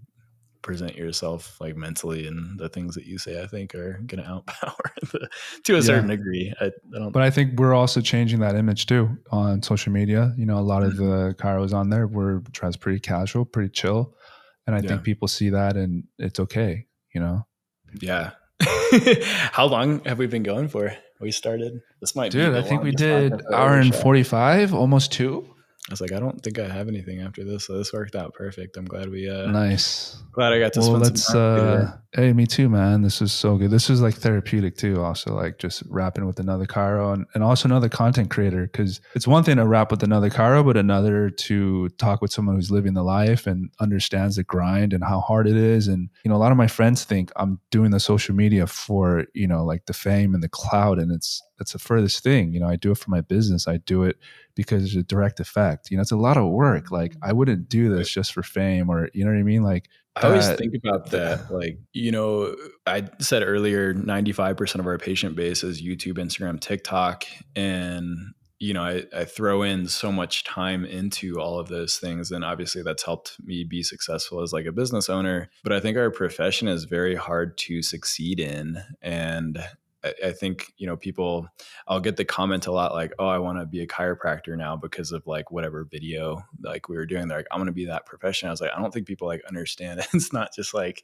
present yourself, like mentally, and the things that you say, I think are going to outpower to a certain degree. I don't. But I think we're also changing that image too on social media. A lot of the chiros on there were dressed pretty casual, pretty chill, and I think people see that, and it's okay. Yeah. How long have we been going for? We started. This might be Dude, the I think we longest did hour and 45, almost 2. I was like, I don't think I have anything after this, so this worked out perfect. I'm glad we nice. Glad I got to spend some time. Hey, me too, man. This is so good. This is like therapeutic too. Also, like just rapping with another chiro and also another content creator. Because it's one thing to rap with another chiro, but another to talk with someone who's living the life and understands the grind and how hard it is. And a lot of my friends think I'm doing the social media for like the fame and the clout, and it's the furthest thing. I do it for my business. I do it because there's a direct effect. It's a lot of work. Like I wouldn't do this just for fame, or you know what I mean? Like I always think about that. Like, I said earlier, 95% of our patient base is YouTube, Instagram, TikTok. And, I throw in so much time into all of those things. And obviously that's helped me be successful as like a business owner. But I think our profession is very hard to succeed in. And I think, people, I'll get the comment a lot like, oh, I want to be a chiropractor now because of like whatever video like we were doing. They're like, I'm going to be that profession. I was like, I don't think people like understand. It's not just like,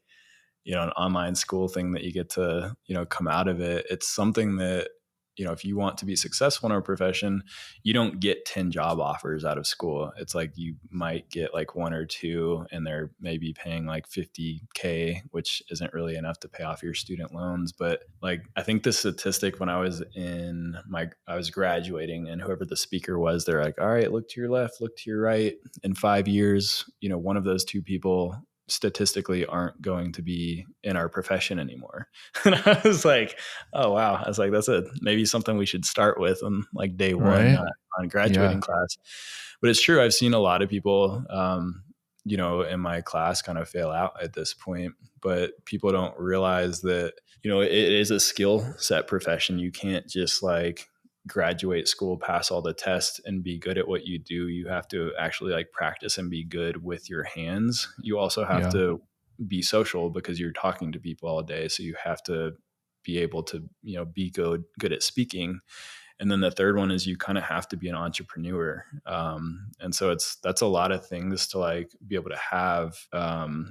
an online school thing that you get to, come out of it. It's something that, if you want to be successful in our profession, you don't get 10 job offers out of school. It's like you might get like 1 or 2, and they're maybe paying like $50K, which isn't really enough to pay off your student loans. But like, I think the statistic when I was graduating, and whoever the speaker was, they're like, all right, look to your left, look to your right. In 5 years, one of those 2 people statistically aren't going to be in our profession anymore. And I was like, oh wow. I was like, that's maybe something we should start with on like day one on graduating class. But it's true. I've seen a lot of people, in my class kind of fail out at this point, but people don't realize that, it is a skill set profession. You can't just like graduate school, pass all the tests, and be good at what you do. You have to actually like practice and be good with your hands. You also have to be social because you're talking to people all day. So you have to be able to, be good at speaking. And then the third one is you kind of have to be an entrepreneur. And so that's a lot of things to like be able to have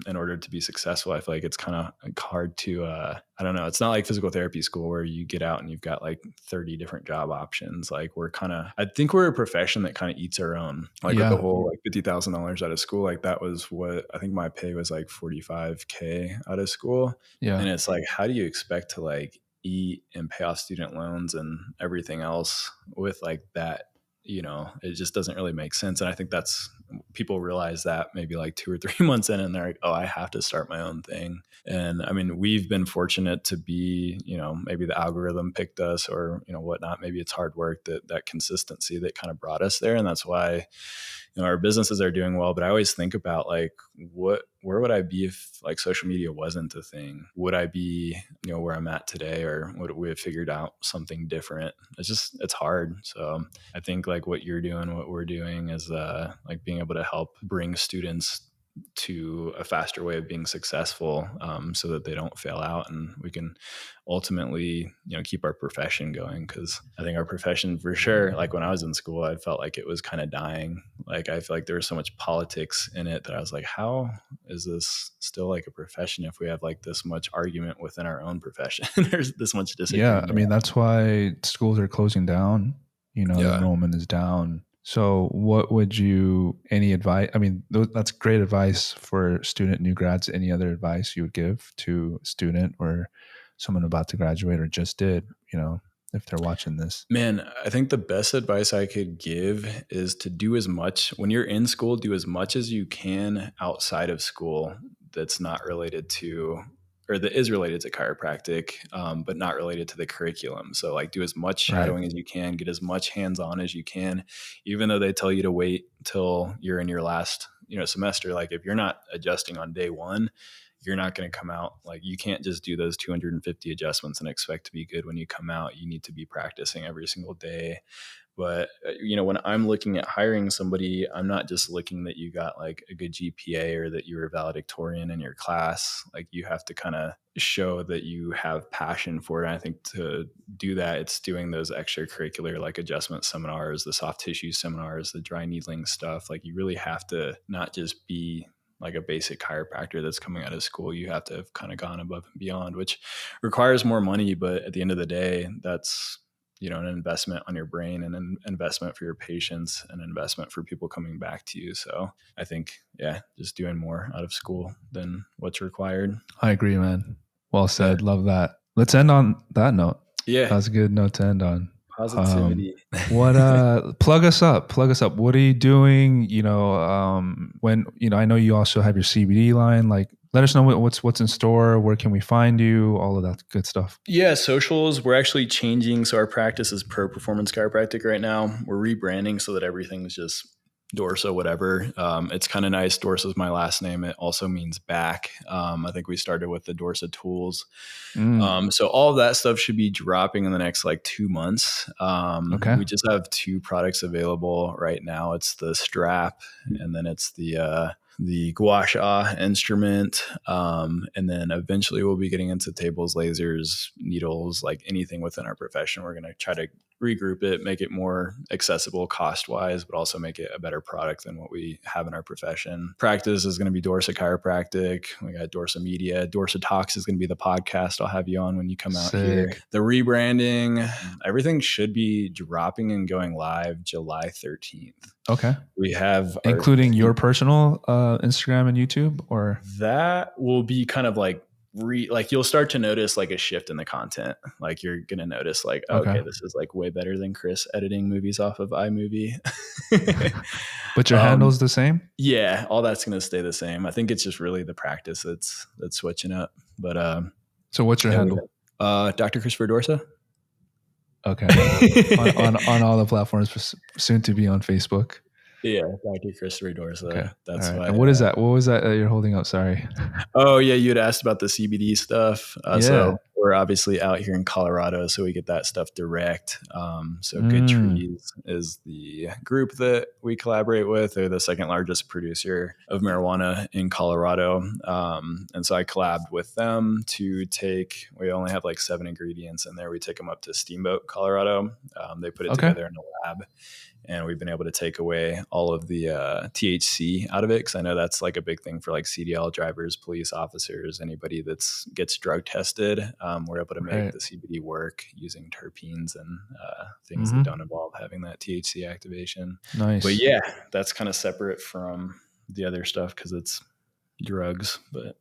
in order to be successful. I feel like it's kind of hard to, I don't know. It's not like physical therapy school where you get out and you've got like 30 different job options. Like I think we're a profession that kind of eats our own, like with the whole like $50,000 out of school. Like that was what I think my pay was like $45K out of school. Yeah. And it's like, how do you expect to like eat and pay off student loans and everything else with like that? It just doesn't really make sense. And I think that's, people realize that maybe like 2 or 3 months in, and they're like, oh, I have to start my own thing. And I mean, we've been fortunate to be, maybe the algorithm picked us or, whatnot. Maybe it's hard work, that consistency that kind of brought us there. And that's why, our businesses are doing well. But I always think about like, where would I be if like social media wasn't a thing? Would I be, where I'm at today, or would we have figured out something different? It's hard. So I think like what you're doing, what we're doing is like being able to help bring students to a faster way of being successful, so that they don't fail out, and we can ultimately, keep our profession going. Because I think our profession, for sure, like when I was in school, I felt like it was kind of dying. Like I feel like there was so much politics in it that I was like, how is this still like a profession if we have like this much argument within our own profession? There's this much disagreement. Yeah, I mean, that's why schools are closing down. The enrollment is down. So what would any advice, I mean, that's great advice for student new grads. Any other advice you would give to a student or someone about to graduate or just did, if they're watching this? Man, I think the best advice I could give is to do as much, when you're in school, do as much as you can outside of school that's not related to or that is related to chiropractic, but not related to the curriculum. So like do as much shadowing as you can, get as much hands-on as you can, even though they tell you to wait till you're in your last, semester. Like if you're not adjusting on day one, you're not going to come out. Like you can't just do those 250 adjustments and expect to be good when you come out. You need to be practicing every single day. But, when I'm looking at hiring somebody, I'm not just looking that you got like a good GPA or that you were valedictorian in your class. Like you have to kind of show that you have passion for it. And I think to do that, it's doing those extracurricular like adjustment seminars, the soft tissue seminars, the dry needling stuff. Like you really have to not just be like a basic chiropractor that's coming out of school. You have to have kind of gone above and beyond, which requires more money. But at the end of the day, that's, an investment on your brain and an investment for your patients and an investment for people coming back to you. So I think, just doing more out of school than what's required. I agree, man. Well said. Yeah. Love that. Let's end on that note. Yeah. That's a good note to end on. Positivity. Plug us up. What are you doing? When, I know you also have your CBD line, like let us know what's in store. Where can we find you? All of that good stuff. Yeah. Socials. We're actually changing. So our practice is Pro Performance Chiropractic right now. We're rebranding so that everything's just Dorsa, whatever. It's kind of nice. Dorsa is my last name. It also means back. I think we started with the Dorsa tools. So all of that stuff should be dropping in the next like 2 months. Okay. We just have 2 products available right now. It's the strap and then it's the gua sha instrument. And then eventually we'll be getting into tables, lasers, needles, like anything within our profession. We're going to try to regroup it, make it more accessible cost wise, but also make it a better product than what we have in our profession. Practice is going to be Dorsa Chiropractic. We got Dorsa Media. Dorsa Talks is going to be the podcast I'll have you on when you come out here. The rebranding, everything should be dropping and going live July 13th. Okay. We have including your personal Instagram and YouTube, or that will be kind of like you'll start to notice like a shift in the content. Like you're going to notice like, okay, this is like way better than Chris editing movies off of iMovie. But your handle's the same? Yeah, all that's going to stay the same. I think it's just really the practice that's switching up. But so what's your handle? Dr. Christopher Dorsa. Okay. on all the platforms, soon to be on Facebook. Yeah, Dr. Christopher Dorsa. Okay. That's right. And what is that? What was that you're holding up? Sorry. Oh, yeah. You had asked about the CBD stuff. So we're obviously out here in Colorado, so we get that stuff direct. So Good Trees is the group that we collaborate with. They're the second largest producer of marijuana in Colorado. And so I collabed with them to we only have like 7 ingredients in there. We take them up to Steamboat, Colorado. They put it together in a lab. And we've been able to take away all of the THC out of it, because I know that's like a big thing for like CDL drivers, police officers, anybody that gets drug tested. We're able to make the CBD work using terpenes and things that don't involve having that THC activation. Nice. But yeah, that's kind of separate from the other stuff because it's drugs. But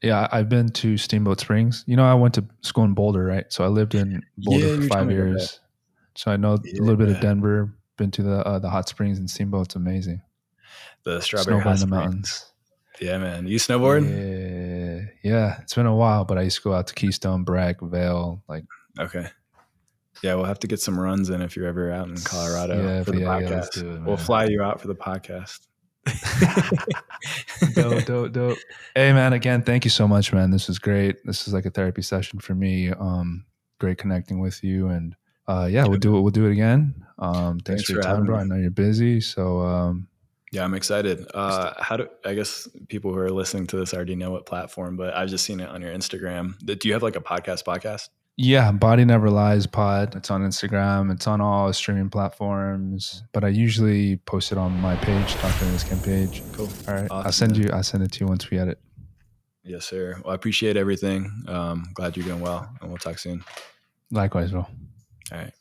yeah, I've been to Steamboat Springs. I went to school in Boulder, right? So I lived in Boulder for 5 years. So I know a little bit of Denver, been to the hot springs and Steamboat. It's amazing. The strawberry hot in the mountains. Yeah, man. You snowboard? Yeah. It's been a while, but I used to go out to Keystone, Breck, Vail. Okay. Yeah, we'll have to get some runs in if you're ever out in Colorado for the podcast. Let's do it, we'll fly you out for the podcast. Dope. Hey, man, again, thank you so much, man. This was great. This is like a therapy session for me. Great connecting with you, and we'll do it again. Thanks for your time, bro. I know you're busy, so yeah, I'm excited. I guess people who are listening to this already know what platform, but I've just seen it on your Instagram. Do you have like a podcast? Yeah, Body Never Lies Pod. It's on Instagram. It's on all streaming platforms, but I usually post it on my page, Dr. Niskin page. Cool. All right. Awesome, I'll send it to you once we edit. Yes, sir. Well, I appreciate everything. Glad you're doing well, and we'll talk soon. Likewise, bro. All right.